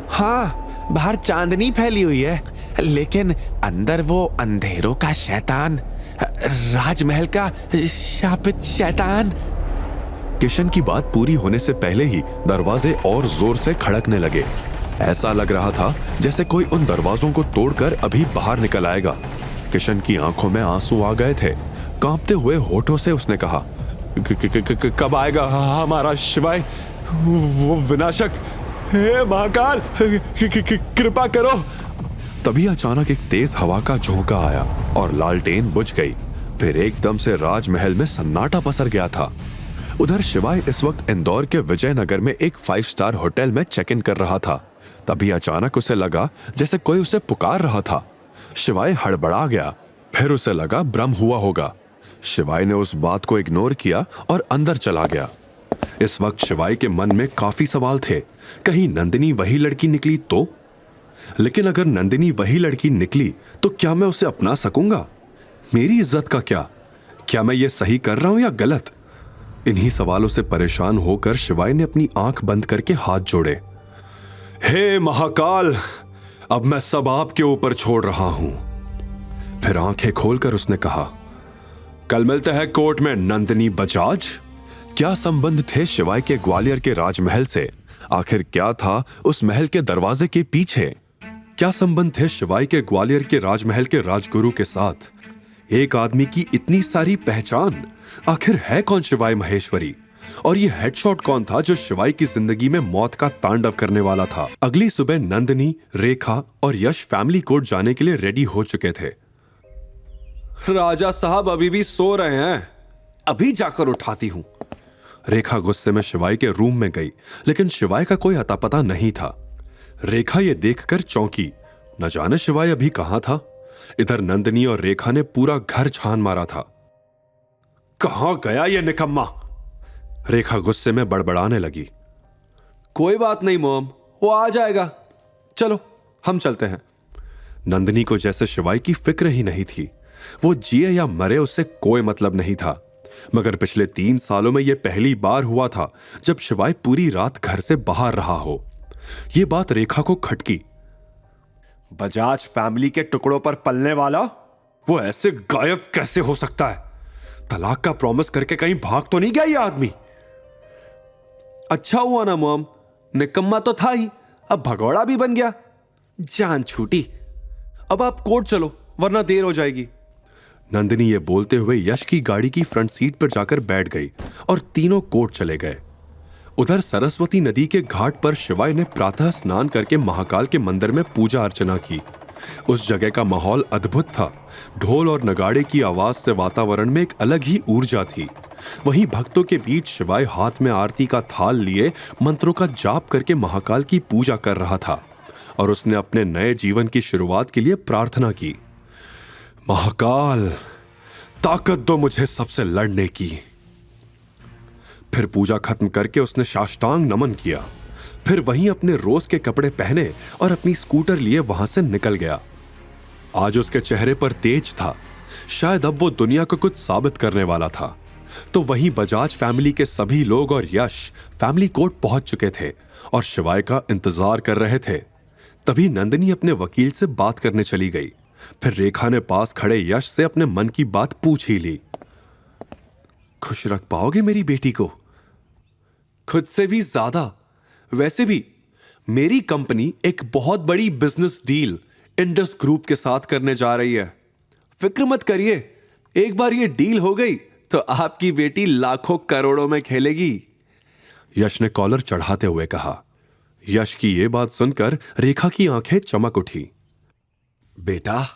हाँ, बाहर चांदनी फैली हुई है, लेकिन अंदर वो अंधेरों का शैतान, राजमहल का शापित शैतान। किशन की बात पूरी होने से पहले ही दरवाजे और जोर से खड़कने लगे। ऐसा लग रहा था जैसे कोई उन दरवाजों को तोड़कर अभी बाहर निकल आएगा। किशन की आंखों में आंसू आ गए थे। कांपते हुए होठों से उसने कहा, कब आएगा हमारा शिवाय, वो विनाशक? हे महाकाल, कृपा करो। तभी अचानक एक तेज हवा का झोंका आया और लालटेन बुझ गई। फिर एकदम से राजमहल में सन्नाटा पसर गया था। उधर शिवाय इस वक्त इंदौर के विजयनगर में एक 5 स्टार होटल में चेक इन कर रहा था। तभी अचानक उसे लगा जैसे कोई उसे पुकार रहा था। शिवाय हड़बड़ा गया। फिर उसे लगा भ्रम हुआ होगा। शिवाय ने उस बात को इग्नोर किया और अंदर चला गया। इस वक्त शिवाय के मन में काफी सवाल थे। कहीं नंदिनी वही लड़की निकली तो? लेकिन अगर नंदिनी वही लड़की निकली तो क्या मैं उसे अपना सकूंगा? मेरी इज्जत का क्या? क्या मैं ये सही कर रहा हूं या गलत? इन्हीं सवालों से परेशान होकर शिवाय ने अपनी आंख बंद करके हाथ जोड़े। हे महाकाल, अब मैं सब आपके ऊपर छोड़ रहा हूं। फिर आंखें खोलकर उसने कहा, कल मिलते हैं कोर्ट में नंदिनी बजाज। क्या संबंध थे शिवाय के ग्वालियर के राजमहल से? आखिर क्या था उस महल के दरवाजे के पीछे? क्या संबंध थे शिवाय के ग्वालियर के राजमहल के राजगुरु के साथ? एक आदमी की इतनी सारी पहचान, आखिर है कौन शिवाय महेश्वरी? और ये हेडशॉट कौन था जो शिवाय की जिंदगी में मौत का तांडव करने वाला था? अगली सुबह नंदिनी, रेखा और यश फैमिली कोर्ट जाने के लिए रेडी हो चुके थे। राजा साहब अभी भी सो रहे हैं, अभी जाकर उठाती हूं। रेखा गुस्से में शिवाय के रूम में गई, लेकिन शिवाय का कोई अता पता नहीं था। रेखा ये देखकर चौंकी, न जाने शिवाय अभी कहां था। इधर नंदिनी और रेखा ने पूरा घर छान मारा था। कहां गया ये निकम्मा? रेखा गुस्से में बड़बड़ाने लगी। कोई बात नहीं मॉम, वो आ जाएगा, चलो हम चलते हैं। नंदिनी को जैसे शिवाय की फिक्र ही नहीं थी। वो जिए या मरे उससे कोई मतलब नहीं था। मगर पिछले 3 सालों में यह पहली बार हुआ था जब शिवाय पूरी रात घर से बाहर रहा हो। यह बात रेखा को खटकी। बजाज फैमिली के टुकड़ों पर पलने वाला वो ऐसे गायब कैसे हो सकता है? तलाक का प्रॉमिस करके कहीं भाग तो नहीं गया ये आदमी? अच्छा हुआ ना मॉम, निकम्मा तो था ही, अब भगौड़ा भी बन गया। जान छूटी। अब आप कोर्ट चलो वरना देर हो जाएगी। नंदिनी ये बोलते हुए यश की गाड़ी की फ्रंट सीट पर जाकर बैठ गई और तीनों कोर्ट चले गए। उधर सरस्वती नदी के घाट पर शिवाय ने प्रातः स्नान करके महाकाल के मंदिर में पूजा अर्चना की। उस जगह का माहौल अद्भुत था। ढोल और नगाड़े की आवाज से वातावरण में एक अलग ही ऊर्जा थी। वहीं भक्तों के बीच शिवाय हाथ में आरती का थाल लिए मंत्रों का जाप करके महाकाल की पूजा कर रहा था और उसने अपने नए जीवन की शुरुआत के लिए प्रार्थना की। महाकाल, ताकत दो मुझे सबसे लड़ने की। फिर पूजा खत्म करके उसने साष्टांग नमन किया। फिर वहीं अपने रोज के कपड़े पहने और अपनी स्कूटर लिए वहां से निकल गया। आज उसके चेहरे पर तेज था। शायद अब वो दुनिया को कुछ साबित करने वाला था। तो वहीं बजाज फैमिली के सभी लोग और यश फैमिली कोर्ट पहुंच चुके थे और शिवाय का इंतजार कर रहे थे। तभी नंदिनी अपने वकील से बात करने चली गई। फिर रेखा ने पास खड़े यश से अपने मन की बात पूछ ही ली। खुश रख पाओगे मेरी बेटी को? खुद से भी ज्यादा। वैसे भी मेरी कंपनी एक बहुत बड़ी बिजनेस डील इंडस ग्रुप के साथ करने जा रही है। फिक्र मत करिए, एक बार ये डील हो गई तो आपकी बेटी लाखों करोड़ों में खेलेगी। यश ने कॉलर चढ़ाते हुए कहा। यश की यह बात सुनकर रेखा की आंखें चमक उठी। बेटा,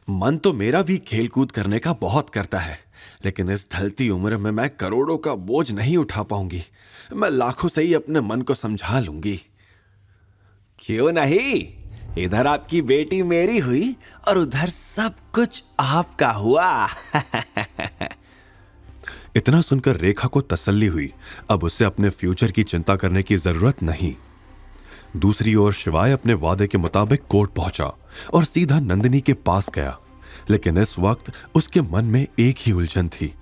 मन तो मेरा भी खेलकूद करने का बहुत करता है, लेकिन इस ढलती उम्र में मैं करोड़ों का बोझ नहीं उठा पाऊंगी। मैं लाखों से ही अपने मन को समझा लूंगी। क्यों नहीं? इधर आपकी बेटी मेरी हुई और उधर सब कुछ आपका हुआ। इतना सुनकर रेखा को तसल्ली हुई। अब उसे अपने फ्यूचर की चिंता करने की जरूरत नहीं। दूसरी ओर शिवाय अपने वादे के मुताबिक कोर्ट पहुंचा और सीधा नंदिनी के पास गया। लेकिन इस वक्त उसके मन में एक ही उलझन थी।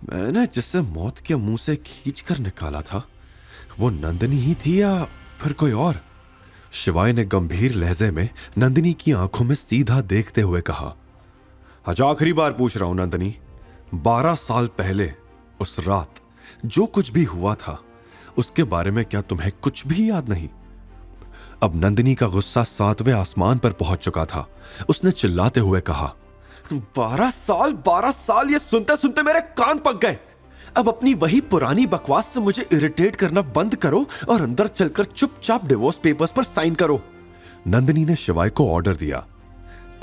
मैंने जिसे मौत के मुंह से खींचकर निकाला था वो नंदिनी ही थी या फिर कोई और? शिवाय ने गंभीर लहजे में नंदिनी की आंखों में सीधा देखते हुए कहा। आज आखिरी बार पूछ रहा हूं नंदिनी, 12 साल पहले उस रात जो कुछ भी हुआ था उसके बारे में क्या तुम्हें कुछ भी याद नहीं? अब नंदिनी का गुस्सा 7वें आसमान पर पहुंच चुका था। उसने चिल्लाते हुए कहा, 12 साल, ये सुनते सुनते मेरे कान पक गए। अब अपनी वही पुरानी बकवास से मुझे इरिटेट करना बंद करो और अंदर चलकर चुपचाप डिवोर्स पेपर्स पर साइन करो। नंदिनी ने शिवाय को ऑर्डर दिया।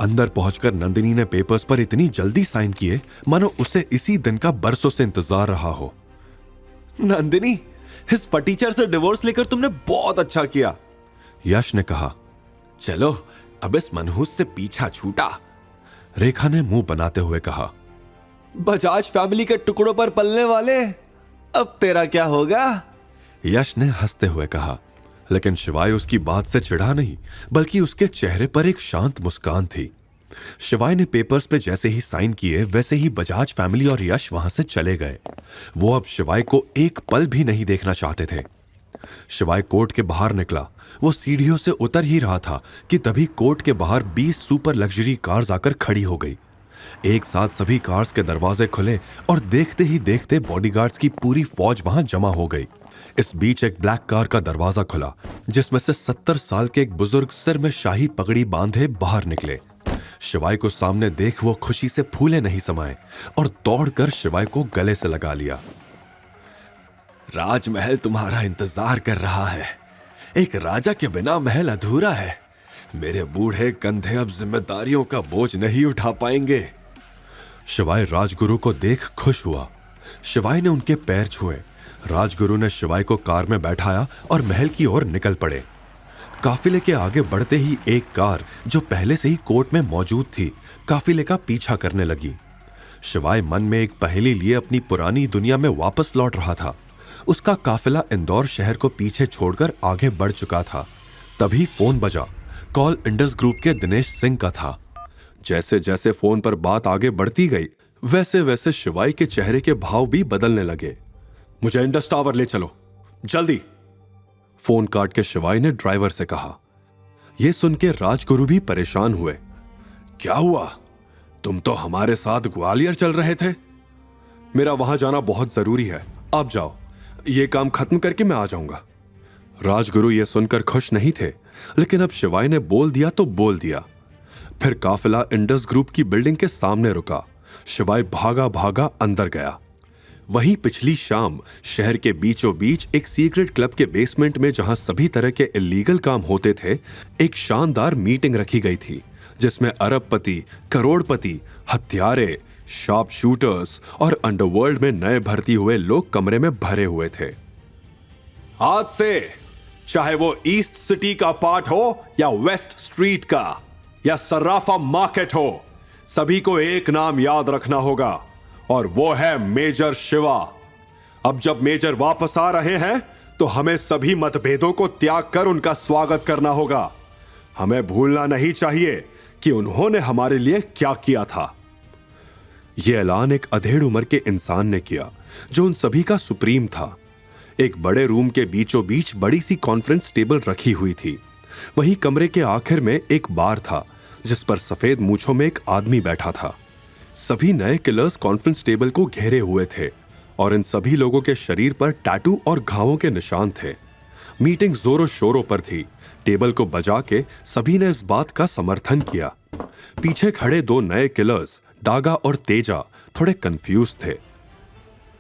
अंदर पहुंचकर नंदिनी ने पेपर्स पर इतनी जल्दी साइन किए मानो उसे इसी दिन का बरसों से इंतजार रहा हो। नंदिनी, इस फटीचर से डिवोर्स लेकर तुमने बहुत अच्छा किया, यश ने कहा। चलो अब इस मनहूस से पीछा छूटा। रेखा ने मुंह बनाते हुए कहा। बजाज फैमिली के टुकड़ों पर पलने वाले, अब तेरा क्या होगा? यश ने हंसते हुए कहा। लेकिन शिवाय उसकी बात से चिढ़ा नहीं, बल्कि उसके चेहरे पर एक शांत मुस्कान थी। शिवाय ने पेपर्स पे जैसे ही साइन किए वैसे ही बजाज फैमिली और यश वहां से चले गए। वो अब शिवाय को एक पल भी नहीं देखना चाहते थे। शिवाय कोर्ट के बाहर निकला। वो सीढ़ियों से उतर ही रहा था कि तभी कोर्ट के बाहर 20 सुपर लग्जरी कार्स आकर खड़ी हो गई। एक साथ सभी कार्स के दरवाजे खुले और देखते ही देखते बॉडीगार्ड्स की पूरी फौज वहां जमा हो गई। इस बीच एक ब्लैक कार का दरवाजा खुला जिसमें से 70 साल के एक बुजुर्ग सिर में शाही पगड़ी बांधे बाहर निकले। शिवाय को सामने देख वो खुशी से फूले नहीं समाये और दौड़कर शिवाय को गले से लगा लिया। राजमहल तुम्हारा इंतजार कर रहा है। एक राजा के बिना महल अधूरा है। मेरे बूढ़े कंधे अब जिम्मेदारियों का बोझ नहीं उठा पाएंगे। शिवाय राजगुरु को देख खुश हुआ। शिवाय ने उनके पैर छुए। राजगुरु ने शिवाय को कार में बैठाया और महल की ओर निकल पड़े। काफिले के आगे बढ़ते ही एक कार जो पहले से ही कोर्ट में मौजूद थी काफिले का पीछा करने लगी। शिवाय मन में एक पहेली लिए अपनी पुरानी दुनिया में वापस लौट रहा था। उसका काफिला इंदौर शहर को पीछे छोड़कर आगे बढ़ चुका था। तभी फोन बजा। कॉल इंडस ग्रुप के दिनेश सिंह का था। जैसे जैसे फोन पर बात आगे बढ़ती गई, वैसे वैसे शिवाई के चेहरे के भाव भी बदलने लगे। मुझे इंडस टावर ले चलो, जल्दी। फोन काट के शिवाई ने ड्राइवर से कहा। यह सुन के राजगुरु भी परेशान हुए। क्या हुआ? तुम तो हमारे साथ ग्वालियर चल रहे थे। मेरा वहां जाना बहुत जरूरी है, आप जाओ, ये काम खत्म करके मैं आ जाऊंगा। राजगुरु ये सुनकर खुश नहीं थे, लेकिन अब शिवाई ने बोल दिया तो बोल दिया। फिर काफिला इंडस ग्रुप की बिल्डिंग के सामने रुका। शिवाई भागा भागा अंदर गया। वहीं पिछली शाम शहर के बीचों बीच एक सीक्रेट क्लब के बेसमेंट में, जहां सभी तरह के इलीगल काम होते थे, एक शानदार मीटिंग रखी गई थी, जिसमें अरबपति, करोड़पति, हत्यारे, शार्प शूटर्स और अंडरवर्ल्ड में नए भर्ती हुए लोग कमरे में भरे हुए थे। आज से चाहे वो ईस्ट सिटी का पार्ट हो या वेस्ट स्ट्रीट का या सर्राफा मार्केट हो, सभी को एक नाम याद रखना होगा, और वो है मेजर शिवा। अब जब मेजर वापस आ रहे हैं तो हमें सभी मतभेदों को त्याग कर उनका स्वागत करना होगा। हमें भूलना नहीं चाहिए कि उन्होंने हमारे लिए क्या किया था। यह ऐलान एक अधेड़ उम्र के इंसान ने किया, जो उन सभी का सुप्रीम था। एक बड़े रूम के बीचों बीच बड़ी सी कॉन्फ्रेंस टेबल रखी हुई थी। वहीं कमरे के आखिर में एक बार था, जिस पर सफेद मूंछों में एक आदमी बैठा था। सभी नए किलर्स कॉन्फ्रेंस टेबल को घेरे हुए थे, और इन सभी लोगों के शरीर पर टैटू और घावों के निशान थे। मीटिंग जोरों शोरों पर थी। टेबल को बजा के सभी ने इस बात का समर्थन किया। पीछे खड़े दो नए किलर्स, डागा और तेजा, थोड़े कंफ्यूज थे।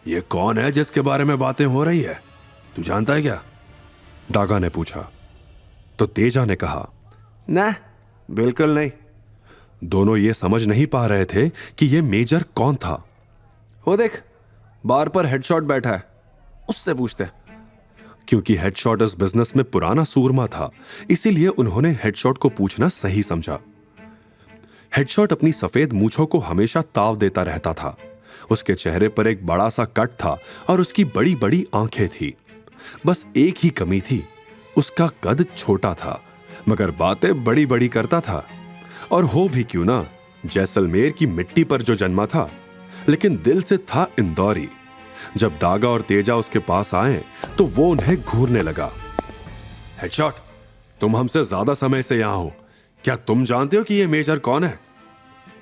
ये कौन है जिसके बारे में बातें हो रही है? तू जानता है क्या? डागा ने पूछा। तो तेजा ने कहा, ना, बिल्कुल नहीं। दोनों ये समझ नहीं पा रहे थे कि ये मेजर कौन था। वो देख, बार पर हेडशॉट बैठा है, उससे पूछते। क्योंकि हेडशॉट इस बिजनेस में पुराना सूरमा था, इसीलिए उन्होंने हेडशॉट को पूछना सही समझा। हेडशॉट अपनी सफेद मूंछों को हमेशा ताव देता रहता था। उसके चेहरे पर एक बड़ा सा कट था और उसकी बड़ी बड़ी आंखें थी। बस एक ही कमी थी, उसका कद छोटा था, मगर बातें बड़ी बड़ी करता था। और हो भी क्यों ना, जैसलमेर की मिट्टी पर जो जन्मा था, लेकिन दिल से था इंदौरी। जब डागा और तेजा उसके पास आए तो वो उन्हें घूरने लगा। हेडशॉट, तुम हमसे ज्यादा समय से यहां हो, क्या तुम जानते हो कि ये मेजर कौन है?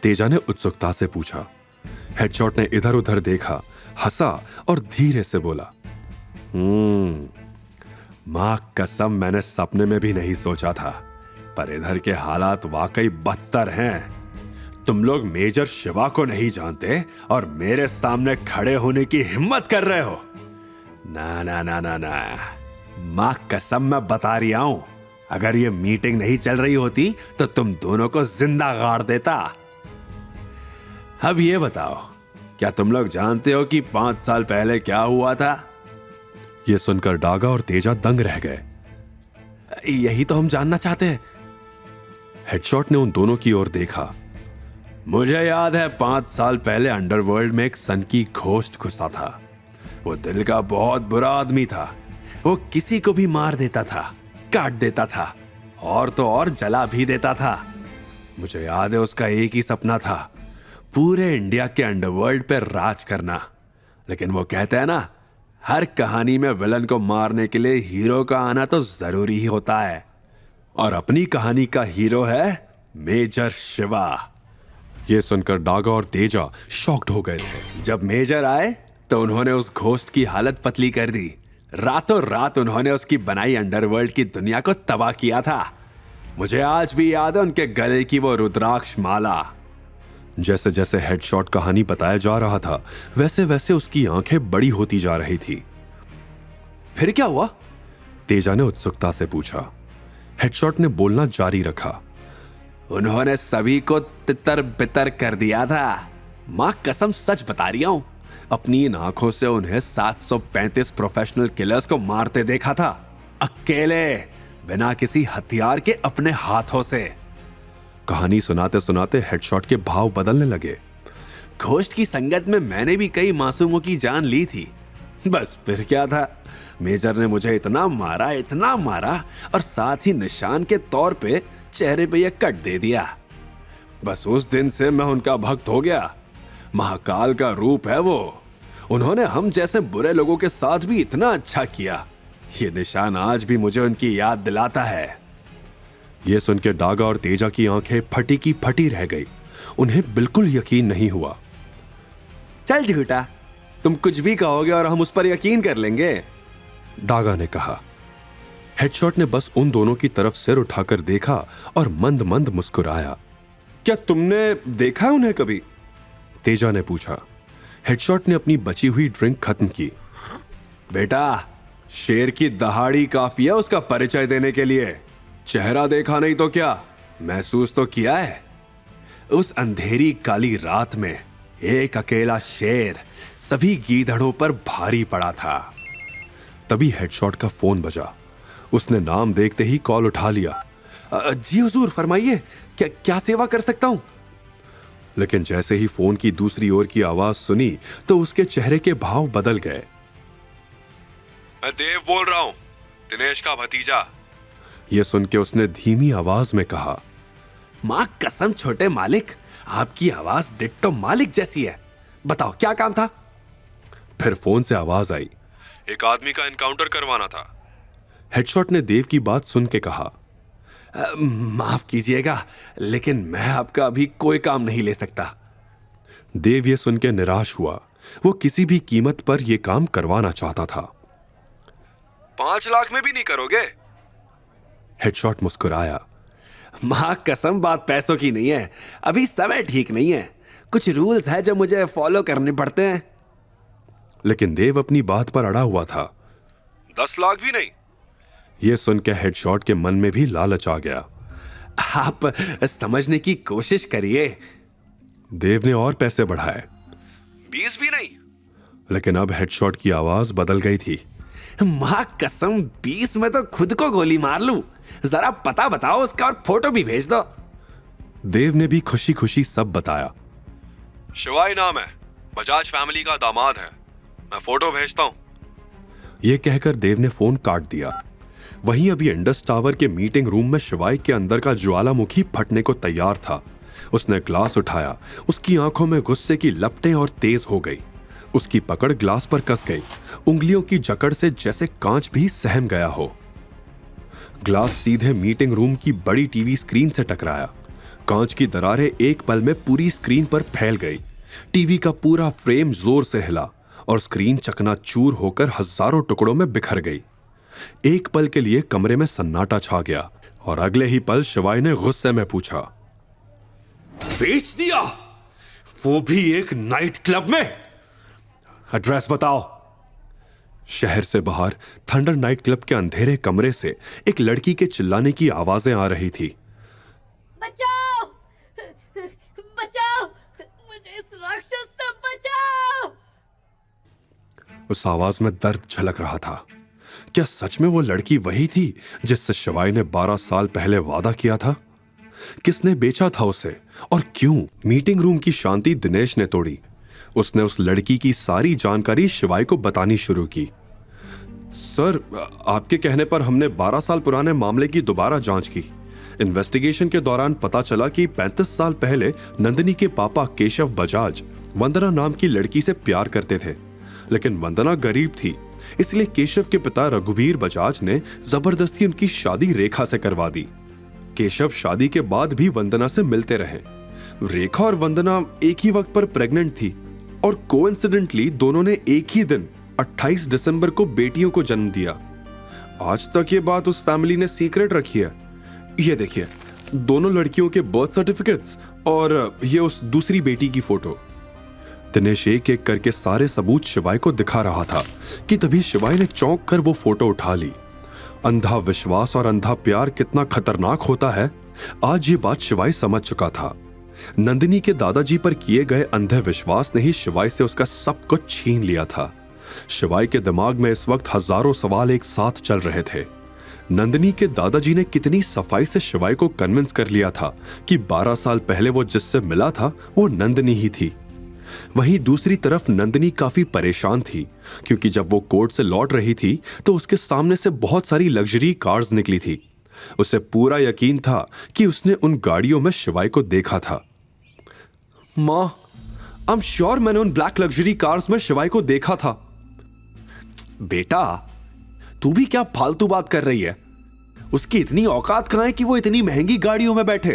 तेजा ने उत्सुकता से पूछा। हेडशॉट ने इधर उधर देखा, हंसा और धीरे से बोला, मां कसम, मैंने सपने में भी नहीं सोचा था, पर इधर के हालात वाकई बदतर हैं। तुम लोग मेजर शिवा को नहीं जानते और मेरे सामने खड़े होने की हिम्मत कर रहे हो? ना ना ना ना ना, मां कसम मैं बता रही हूं, अगर ये मीटिंग नहीं चल रही होती तो तुम दोनों को जिंदा गाड़ देता। अब ये बताओ, क्या तुम लोग जानते हो कि 5 साल पहले क्या हुआ था? ये सुनकर डागा और तेजा दंग रह गए। यही तो हम जानना चाहते हैं। हेडशॉट ने उन दोनों की ओर देखा। मुझे याद है 5 साल पहले अंडरवर्ल्ड में एक सन की घोस्ट घुसा था। वो दिल का बहुत बुरा आदमी था। वो किसी को भी मार देता था, काट देता था, और तो और जला भी देता था। मुझे याद है उसका एक ही सपना था, पूरे इंडिया के अंडरवर्ल्ड पे राज करना। लेकिन वो कहते हैं ना, हर कहानी में विलन को मारने के लिए हीरो का आना तो जरूरी ही होता है, और अपनी कहानी का हीरो है मेजर शिवा। ये सुनकर डागा और तेजा शॉक्ड हो गए थे। जब मेजर आए तो उन्होंने उस घोस्ट की हालत पतली कर दी। रातों रात उन्होंने उसकी बनाई अंडरवर्ल्ड की दुनिया को तबाह किया था। मुझे आज भी याद है उनके गले की वो रुद्राक्ष माला। जैसे जैसे हेडशॉट कहानी बताया जा रहा था, वैसे वैसे उसकी आंखें बड़ी होती जा रही थी। फिर क्या हुआ? तेजा ने उत्सुकता से पूछा। हेडशॉट ने बोलना जारी रखा। उन्होंने सभी को तितर बितर कर दिया था। मां कसम सच बता रही हूं, अपनी इन आंखों से उन्हें 735 प्रोफेशनल किलर्स को मारते देखा था, अकेले, बिना किसी हथियार के, अपने हाथों से। कहानी सुनाते सुनाते हेडशॉट के भाव बदलने लगे। घोस्ट की संगत में मैंने भी कई मासूमों की जान ली थी। बस फिर क्या था, मेजर ने मुझे इतना मारा, और साथ ही निशान के तौर पे चेहरे पे यह कट दे दिया। बस उस दिन से मैं उनका भक्त हो गया। महाकाल का रूप है वो। उन्होंने हम जैसे बुरे लोगों के साथ भी इतना अच्छा किया। ये निशान आज भी मुझे उनकी याद दिलाता है। यह सुन के डागा और तेजा की आंखें फटी की फटी रह गई। उन्हें बिल्कुल यकीन नहीं हुआ। चल झूठा, तुम कुछ भी कहोगे और हम उस पर यकीन कर लेंगे, डागा ने कहा। हेडशॉट ने बस उन दोनों की तरफ सिर उठाकर देखा और मंद मंद मुस्कुराया। क्या तुमने देखा है उन्हें कभी? तेजा ने पूछा। हेडशॉट ने अपनी बची हुई ड्रिंक खत्म की। बेटा, शेर की दहाड़ी काफी है उसका परिचय देने के लिए। चेहरा देखा नहीं तो क्या, महसूस तो किया है। उस अंधेरी काली रात में एक अकेला शेर सभी गीदड़ों पर भारी पड़ा था। तभी हेडशॉट का फोन बजा। उसने नाम देखते ही कॉल उठा लिया। जी हुजूर, फरमाइए, क्या सेवा कर सकता हूं? लेकिन जैसे ही फोन की दूसरी ओर की आवाज सुनी तो उसके चेहरे के भाव बदल गए। मैं देव बोल रहा हूं, दिनेश का भतीजा। यह सुन के उसने धीमी आवाज में कहा, मां कसम छोटे मालिक, आपकी आवाज डिट्टो मालिक जैसी है। बताओ क्या काम था? फिर फोन से आवाज आई, एक आदमी का एनकाउंटर करवाना था। हेडशॉट ने देव की बात सुन के कहा, माफ कीजिएगा, लेकिन मैं आपका अभी कोई काम नहीं ले सकता। देव ये सुन के निराश हुआ। वो किसी भी कीमत पर यह काम करवाना चाहता था। 5 लाख में भी नहीं करोगे? हेडशॉट मुस्कुराया। मां कसम, बात पैसों की नहीं है। अभी समय ठीक नहीं है। कुछ रूल्स है जो मुझे फॉलो करने पड़ते हैं। लेकिन देव अपनी बात पर अड़ा हुआ था। 10 लाख भी नहीं? यह सुन के हेडशॉट के मन में भी लालच आ गया। आप समझने की कोशिश करिए। देव ने और पैसे बढ़ाए। 20 भी नहीं? लेकिन अब हेडशॉट की आवाज बदल गई थी। मां कसम, 20 में तो खुद को गोली मार लूं। जरा पता बताओ उसका और फोटो भी भेज दो। देव ने भी खुशी खुशी सब बताया। शिवाई नाम है, बजाज फैमिली का दामाद है। मैं फोटो भेजता हूं। यह कहकर देव ने फोन काट दिया। वहीं अभी इंडस टावर के मीटिंग रूम में शिवाई के अंदर का ज्वालामुखी फटने को तैयार था। उसने ग्लास उठाया। उसकी आंखों में गुस्से की लपटें और तेज हो गई। उसकी पकड़ ग्लास पर कस गई। उंगलियों की जकड़ से जैसे कांच भी सहम गया हो। ग्लास सीधे मीटिंग रूम की बड़ी टीवी स्क्रीन से टकराया। कांच की दरारें एक पल में पूरी स्क्रीन पर फैल गई। टीवी का पूरा फ्रेम जोर से हिला और स्क्रीन चकनाचूर होकर हजारों टुकड़ों में बिखर गई। एक पल के लिए कमरे में सन्नाटा छा गया और अगले ही पल शिवाई ने गुस्से में पूछा, बेच दिया? वो भी एक नाइट क्लब में? एड्रेस बताओ। शहर से बाहर थंडर नाइट क्लब के अंधेरे कमरे से एक लड़की के चिल्लाने की आवाजें आ रही थी। बचाओ! बचाओ! मुझे इस राक्षस से बचाओ! उस आवाज में दर्द झलक रहा था। क्या सच में वो लड़की वही थी जिससे शिवाई ने 12 साल पहले वादा किया था? किसने बेचा था उसे और क्यों? मीटिंग रूम की शांति दिनेश ने तोड़ी। उसने उस लड़की की सारी जानकारी शिवाई को बतानी शुरू की। सर, आपके कहने पर हमने 12 साल पुराने मामले की दोबारा जांच की। इन्वेस्टिगेशन के दौरान पता चला कि 35 साल पहले नंदिनी के पापा केशव बजाज वंदना नाम की लड़की से प्यार करते थे। लेकिन वंदना गरीब थी, इसलिए केशव के पिता रघुवीर बजाज ने जबरदस्ती उनकी शादी रेखा से करवा दी। केशव शादी के बाद भी वंदना से मिलते रहे। रेखा और वंदना एक ही वक्त पर प्रेग्नेंट थी और कोइंसिडेंटली दोनों ने एक ही दिन 28 दिसंबर को बेटियों को जन्म दिया। आज तक ये बात उस फैमिली ने सीक्रेट रखी है। ये देखिए, दोनों लड़कियों के बर्थ सर्टिफिकेट्स और ये उस दूसरी बेटी की फोटो। दिनेश एक एक करके सारे सबूत शिवाई को दिखा रहा था कि तभी शिवाई ने चौंक कर वो फोटो उठा ली। अंधा विश्वास और अंधा प्यार कितना खतरनाक होता है, आज ये बात शिवाई समझ चुका था। नंदिनी के दादाजी पर किए गए अंधे विश्वास ने ही शिवाई से उसका सब कुछ छीन लिया था। शिवाई के दिमाग में इस वक्त हजारों सवाल एक साथ चल रहे थे। नंदिनी के दादाजी ने कितनी सफाई से शिवाई को कन्विंस कर लिया था कि 12 साल पहले वो जिससे मिला था वो नंदिनी ही थी। वहीं दूसरी तरफ नंदिनी काफी परेशान थी, क्योंकि जब वो कोर्ट से लौट रही थी तो उसके सामने से बहुत सारी लग्जरी कार्स निकली थी। उसे पूरा यकीन था कि उसने उन गाड़ियों में शिवाय को देखा था। मां, आई एम श्योर मैंने उन ब्लैक लग्जरी कार्स में शिवाय को देखा था। बेटा, तू भी क्या फालतू बात कर रही है? उसकी इतनी औकात कहां है कि वो इतनी महंगी गाड़ियों में बैठे?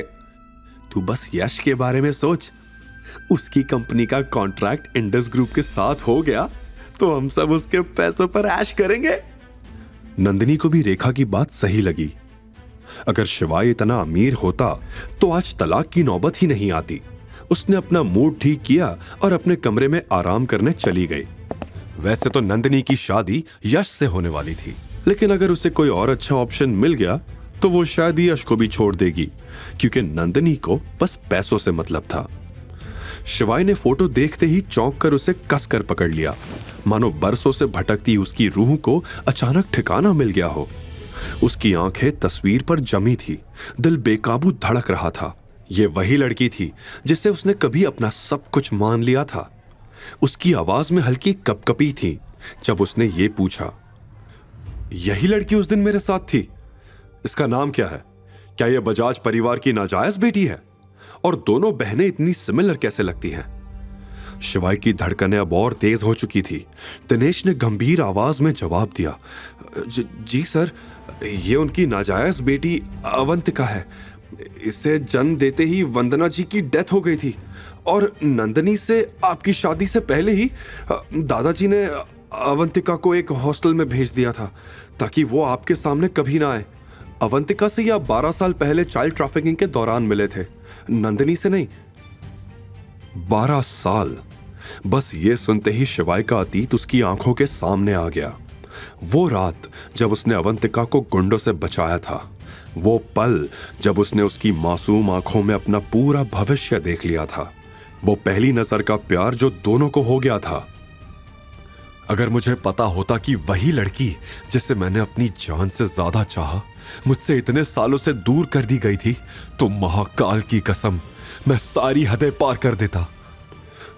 तू बस यश के बारे में सोच। उसकी कंपनी का कॉन्ट्रैक्ट इंडस ग्रुप के साथ हो गया तो हम सब उसके पैसों पर ऐश करेंगे। नंदिनी को भी रेखा की बात सही लगी। अगर शिवाय इतना अमीर होता तो आज तलाक की नौबत ही नहीं आती। उसने अपना मूड ठीक किया और अपने कमरे में आराम करने चली गई। वैसे तो नंदिनी की शादी यश से होने वाली थी, लेकिन अगर उसे कोई और अच्छा ऑप्शन मिल गया तो वो शायद यश को भी छोड़ देगी, क्योंकि नंदिनी को बस पैसों से मतलब था। शिवाय ने फोटो देखते ही चौंक कर उसे कसकर पकड़ लिया, मानो बरसों से भटकती उसकी रूह को अचानक ठिकाना मिल गया हो। उसकी आंखें तस्वीर पर जमी थी, दिल बेकाबू धड़क रहा था। ये वही लड़की थी जिसे उसने कभी अपना सब कुछ मान लिया था। उसकी आवाज में हल्की कपकपी थी जब उसने ये पूछा, यही लड़की उस दिन मेरे साथ थी? इसका नाम क्या है? क्या यह बजाज परिवार की नाजायज बेटी है? और दोनों बहनें इतनी सिमिलर कैसे लगती हैं? शिवाय की धड़कनें अब और तेज हो चुकी थी। दिनेश ने गंभीर आवाज में जवाब दिया, जी सर, ये उनकी नाजायज बेटी अवंतिका है। इसे जन्म देते ही वंदना जी की डेथ हो गई थी और नंदिनी से आपकी शादी से पहले ही दादाजी ने अवंतिका को एक हॉस्टल में भेज दिया था ताकि वो आपके सामने कभी ना आए। अवंतिका से आप 12 साल पहले चाइल्ड ट्रैफिकिंग के दौरान मिले थे, नंदिनी से नहीं। 12 साल! बस ये सुनते ही शिवाय का अतीत उसकी आंखों के सामने आ गया। वो रात जब उसने अवंतिका को गुंडों से बचाया था, वो पल जब उसने उसकी मासूम आंखों में अपना पूरा भविष्य देख लिया था, वो पहली नजर का प्यार जो दोनों को हो गया था। अगर मुझे पता होता कि वही लड़की जिसे मैंने अपनी जान से ज्यादा चाहा मुझसे इतने सालों से दूर कर दी गई थी तो महाकाल की कसम मैं सारी हदें पार कर देता।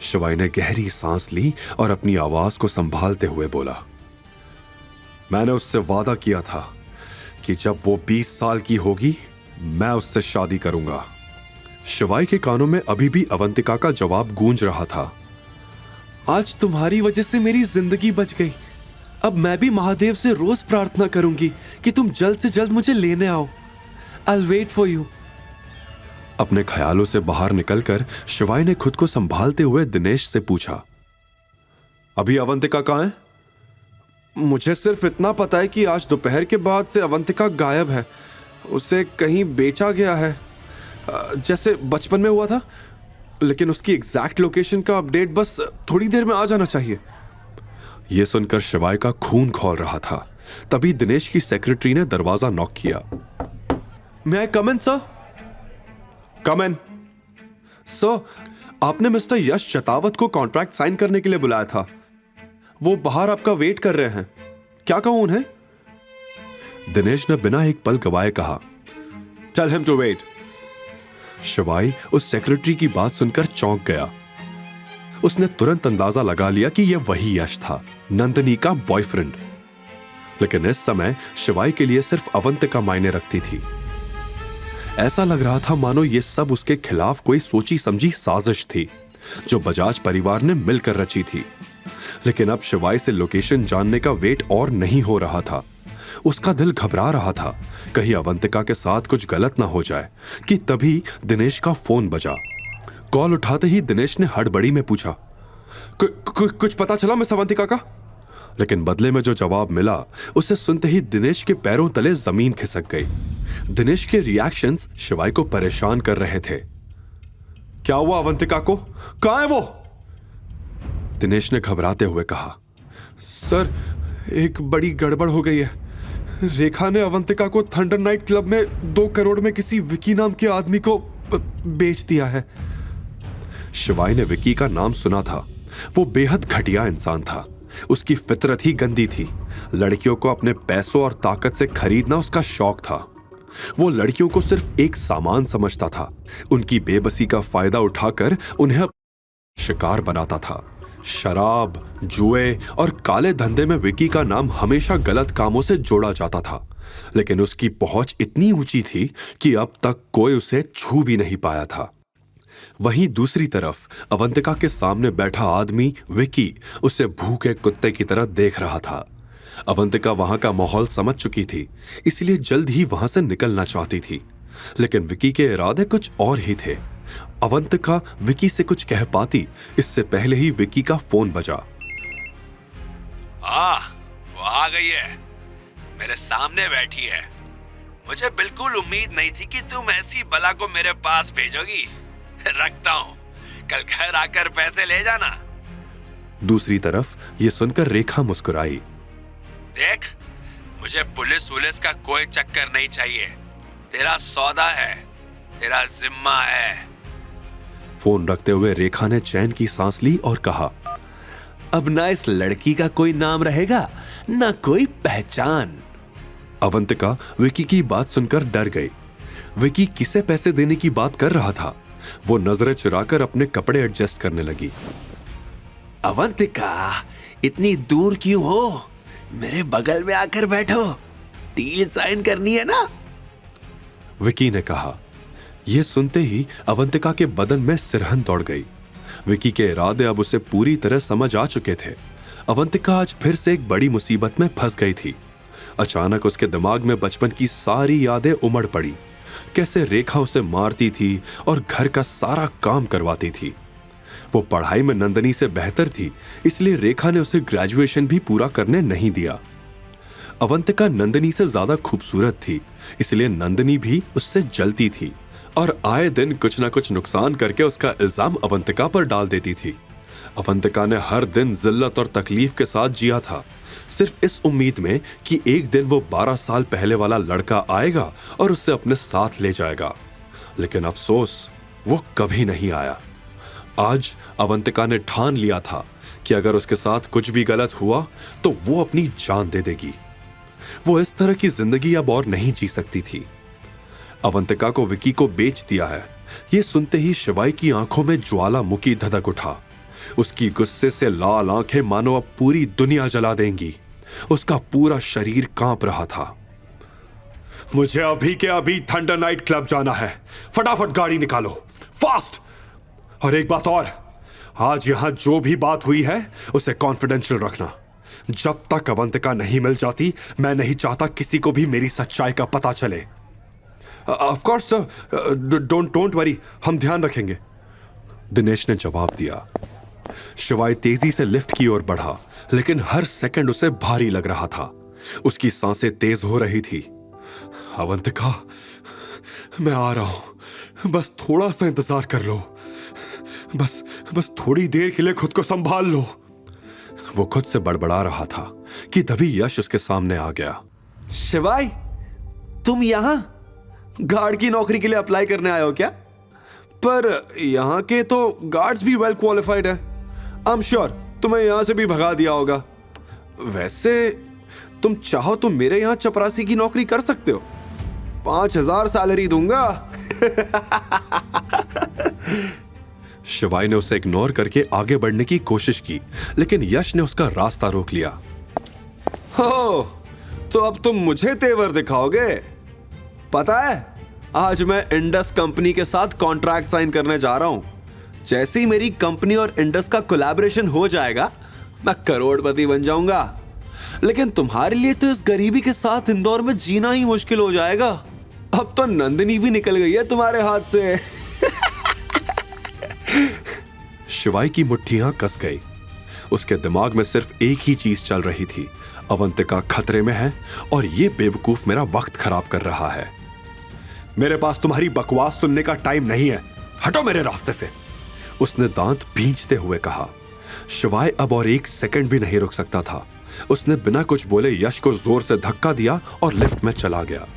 शिवाय ने गहरी सांस ली और अपनी आवाज को संभालते हुए बोला, मैंने उससे वादा किया था कि जब वो 20 साल की होगी मैं उससे शादी करूंगा। शिवाय के कानों में अभी भी अवंतिका का जवाब गूंज रहा था, आज तुम्हारी वजह से मेरी जिंदगी बच गई। अब मैं भी महादेव से रोज प्रार्थना करूंगी कि तुम जल्द से जल्द मुझे लेने आओ। I'll wait for you। अपने ख्यालों से बाहर निकलकर शिवाय ने खुद को संभालते हुए दिनेश से पूछा, अभी अवंतिका कहाँ है? मुझे सिर्फ इतना पता है कि आज दोपहर के बाद से अवंतिका गायब है। उसे कहीं बेचा गया है, जैसे बचपन में हुआ था, लेकिन उसकी एग्जैक्ट लोकेशन का अपडेट बस थोड़ी देर में आ जाना चाहिए। यह सुनकर शिवाय का खून खौल रहा था। तभी दिनेश की सेक्रेटरी ने दरवाजा नॉक किया। मैं कम इन सर? कम इन। सर, आपने मिस्टर यश चतावत को कॉन्ट्रैक्ट साइन करने के लिए बुलाया था। वो बाहर आपका वेट कर रहे हैं। क्या कहूं उन्हें? दिनेश ने बिना एक पल गवाए कहा, टेल हिम टू वेट। शिवाय उस सेक्रेटरी की बात सुनकर चौंक गया। उसने तुरंत अंदाजा लगा लिया कि यह वही यश था, नंदिनी का बॉयफ्रेंड। लेकिन इस समय शिवाय के लिए सिर्फ अवंतिका मायने रखती थी। ऐसा लग रहा था मानो यह सब उसके खिलाफ कोई सोची समझी साजिश थी जो बजाज परिवार ने मिलकर रची थी। लेकिन अब शिवाय से लोकेशन जानने का वेट और नहीं हो रहा था। उसका दिल घबरा रहा था कहीं अवंतिका के साथ कुछ गलत ना हो जाए कि तभी दिनेश का फोन बजा। कॉल उठाते ही दिनेश ने हड़बड़ी में पूछा, कुछ पता चला मिस अवंतिका का? लेकिन बदले में जो जवाब मिला उसे सुनते ही दिनेश के पैरों तले जमीन खिसक गई। दिनेश के रिएक्शंस शिवाय को परेशान कर रहे थे। क्या हुआ अवंतिका को? कहां है वो? दिनेश ने घबराते हुए कहा, सर, एक बड़ी गड़बड़ हो गई है। रेखा ने अवंतिका को थंडर नाइट क्लब में 2 करोड़ में किसी विकी नाम के आदमी को बेच दिया है। शिवाय ने विकी का नाम सुना था। वो बेहद घटिया इंसान था। उसकी फितरत ही गंदी थी। लड़कियों को अपने पैसों और ताकत से खरीदना उसका शौक था। वो लड़कियों को सिर्फ एक सामान समझता था। उनकी बेबसी का फायदा उठाकर उन्हें शिकार बनाता था। शराब, जुए और काले धंधे में विकी का नाम हमेशा गलत कामों से जोड़ा जाता था। लेकिन उसकी पहुंच इतनी ऊंची थी कि अब तक कोई उसे छू भी नहीं पाया था। वहीं दूसरी तरफ अवंतिका के सामने बैठा आदमी विकी उसे भूखे कुत्ते की तरह देख रहा था। अवंतिका वहां का माहौल समझ चुकी थी, इसलिए जल्द ही वहां से निकलना चाहती थी, लेकिन विकी के इरादे कुछ और ही थे। अवंतिका विकी से कुछ कह पाती इससे पहले ही विकी का फोन बजा। वो आ गई है, मेरे सामने बैठी है। मुझे बिल्कुल उम्मीद नहीं थी कि तुम ऐसी बला को मेरे पास भेजोगी। रखता हूं, कल घर आकर पैसे ले जाना। दूसरी तरफ ये सुनकर रेखा मुस्कुराई। देख, मुझे पुलिस वुलिस का कोई चक्कर नहीं चाहिए। तेरा सौदा है, तेरा जिम्मा है। फोन रखते हुए रेखा ने चैन की सांस ली और कहा, अब ना इस लड़की का कोई नाम रहेगा, ना कोई पहचान। अवंतिका विकी की बात सुनकर डर गई। विकी किसे पैसे देने की बात कर रहा था? वो नजरें चुराकर अपने कपड़े एडजस्ट करने लगी। अवंतिका, इतनी दूर क्यों हो? मेरे बगल में आकर बैठो, डील साइन करनी है ना? विकी ने कहा। यह सुनते ही अवंतिका के बदन में सिरहन दौड़ गई। विकी के इरादे अब उसे पूरी तरह समझ आ चुके थे। अवंतिका आज फिर से एक बड़ी मुसीबत में फंस गई थी। अचानक उसके दिमाग में बचपन की सारी यादें उमड़ पड़ी। कैसे रेखा उसे मारती थी और घर का सारा काम करवाती थी। वो पढ़ाई में नंदनी से बेहतर थी, इसलिए रेखा ने उसे ग्रेजुएशन भी पूरा करने नहीं दिया। अवंतिका नंदनी से ज्यादा खूबसूरत थी, इसलिए नंदनी भी उससे जलती थी और आए दिन कुछ ना कुछ नुकसान करके उसका इल्जाम अवंतिका पर डाल देती थी। अवंतिका ने हर दिन जिल्लत और तकलीफ के साथ जिया था, सिर्फ इस उम्मीद में कि एक दिन वो 12 साल पहले वाला लड़का आएगा और उसे अपने साथ ले जाएगा। लेकिन अफसोस, वो कभी नहीं आया। आज अवंतिका ने ठान लिया था कि अगर उसके साथ कुछ भी गलत हुआ तो वो अपनी जान दे देगी। वो इस तरह की जिंदगी अब और नहीं जी सकती थी। अवंतिका को विकी को बेच दिया है, ये सुनते ही शिवाई की आंखों में ज्वालामुखी धधक उठा। उसकी गुस्से से लाल आंखें मानो अब पूरी दुनिया जला देंगी। उसका पूरा शरीर कांप रहा था। मुझे अभी के अभी थंडर नाइट क्लब जाना है, फटाफट गाड़ी निकालो, फास्ट। और एक बात और, आज यहां जो भी बात हुई है उसे कॉन्फिडेंशियल रखना। जब तक अवंतिका नहीं मिल जाती, मैं नहीं चाहता किसी को भी मेरी सच्चाई का पता चले। Of course sir, don't worry, हम ध्यान रखेंगे, दिनेश ने जवाब दिया। शिवाय तेजी से लिफ्ट की ओर बढ़ा, लेकिन हर सेकंड उसे भारी लग रहा था। उसकी सांसें तेज हो रही थी। अवंतिका, मैं आ रहा हूं, बस थोड़ा सा इंतजार कर लो, बस थोड़ी देर के लिए खुद को संभाल लो। वो खुद से बड़बड़ा रहा था कि तभी यश उसके सामने आ गया। शिवाय, तुम यहां गार्ड की नौकरी के लिए अप्लाई करने आए हो क्या? पर यहां के तो गार्ड्स भी वेल क्वालिफाइड है। आई एम श्योर तुम्हें यहां से भी भगा दिया होगा। वैसे तुम चाहो तो मेरे यहां चपरासी की नौकरी कर सकते हो, 5000 सैलरी दूंगा। शिवाई ने उसे इग्नोर करके आगे बढ़ने की कोशिश की, लेकिन यश ने उसका रास्ता रोक लिया। हो, तो अब तुम मुझे तेवर दिखाओगे? पता है, आज मैं इंडस कंपनी के साथ कॉन्ट्रैक्ट साइन करने जा रहा हूं। जैसे ही मेरी कंपनी और इंडस का कोलैबोरेशन हो जाएगा, मैं करोड़पति बन जाऊंगा। लेकिन तुम्हारे लिए तो इस गरीबी के साथ इंदौर में जीना ही मुश्किल हो जाएगा। अब तो नंदिनी भी निकल गई है तुम्हारे हाथ से। शिवाई की मुट्ठियां कस गई। उसके दिमाग में सिर्फ एक ही चीज चल रही थी, अवंतिका खतरे में है और ये बेवकूफ मेरा वक्त खराब कर रहा है। मेरे पास तुम्हारी बकवास सुनने का टाइम नहीं है, हटो मेरे रास्ते से, उसने दांत भींचते हुए कहा। शिवाय अब और एक सेकंड भी नहीं रुक सकता था। उसने बिना कुछ बोले यश को जोर से धक्का दिया और लिफ्ट में चला गया।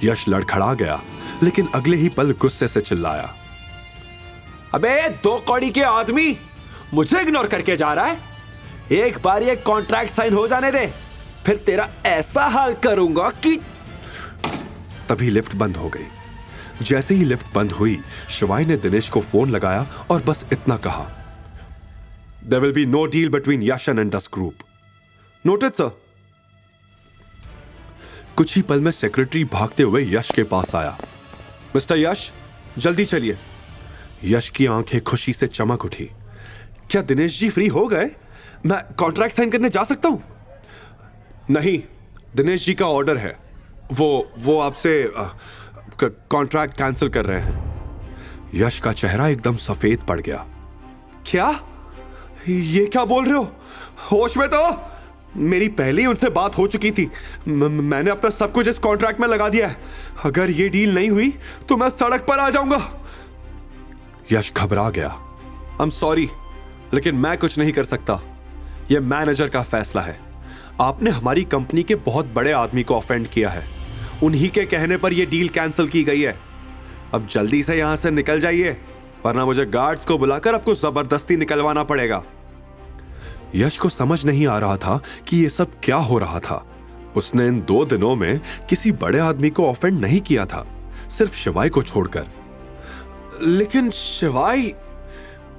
यश लड़खड़ा गया, लेकिन अगले ही पल गुस्से से चिल्लाया, अबे 2 कौड़ी के आदमी, मुझे इग्नोर करके जा रहा है? एक बार ये कॉन्ट्रैक्ट साइन हो जाने दे, फिर तेरा ऐसा हाल करूंगा कि। तभी लिफ्ट बंद हो गई। जैसे ही लिफ्ट बंद हुई, शिवाई ने दिनेश को फोन लगाया और बस इतना कहा, There will be no deal between Yash and Indus Group. Noted, sir. कुछ ही पल में सेक्रेटरी भागते हुए यश के पास आया। मिस्टर यश, जल्दी चलिए। यश की आंखें खुशी से चमक उठी। क्या दिनेश जी फ्री हो गए? मैं कॉन्ट्रैक्ट साइन करने जा सकता हूं? नहीं, दिनेश जी का ऑर्डर है। वो आपसे कॉन्ट्रैक्ट कैंसिल कर रहे हैं। यश का चेहरा एकदम सफेद पड़ गया। क्या? ये क्या बोल रहे हो? होश में तो? मेरी पहले ही उनसे बात हो चुकी थी। मैंने अपना सब कुछ इस कॉन्ट्रैक्ट में लगा दिया है। अगर ये डील नहीं हुई तो मैं सड़क पर आ जाऊंगा। यश घबरा गया। आई एम सॉरी, लेकिन मैं कुछ नहीं कर सकता। यह मैनेजर का फैसला है। आपने हमारी कंपनी के बहुत बड़े आदमी को ऑफेंड किया है। उन्हीं के कहने पर यह डील कैंसिल की गई है। अब जल्दी से यहां से निकल जाइए, वरना मुझे गार्ड्स को बुलाकर आपको जबरदस्ती निकलवाना पड़ेगा। यश को समझ नहीं आ रहा था कि यह सब क्या हो रहा था। उसने इन 2 दिनों में किसी बड़े आदमी को ऑफेंड नहीं किया था, सिर्फ शिवाय को छोड़कर। लेकिन शिवाय,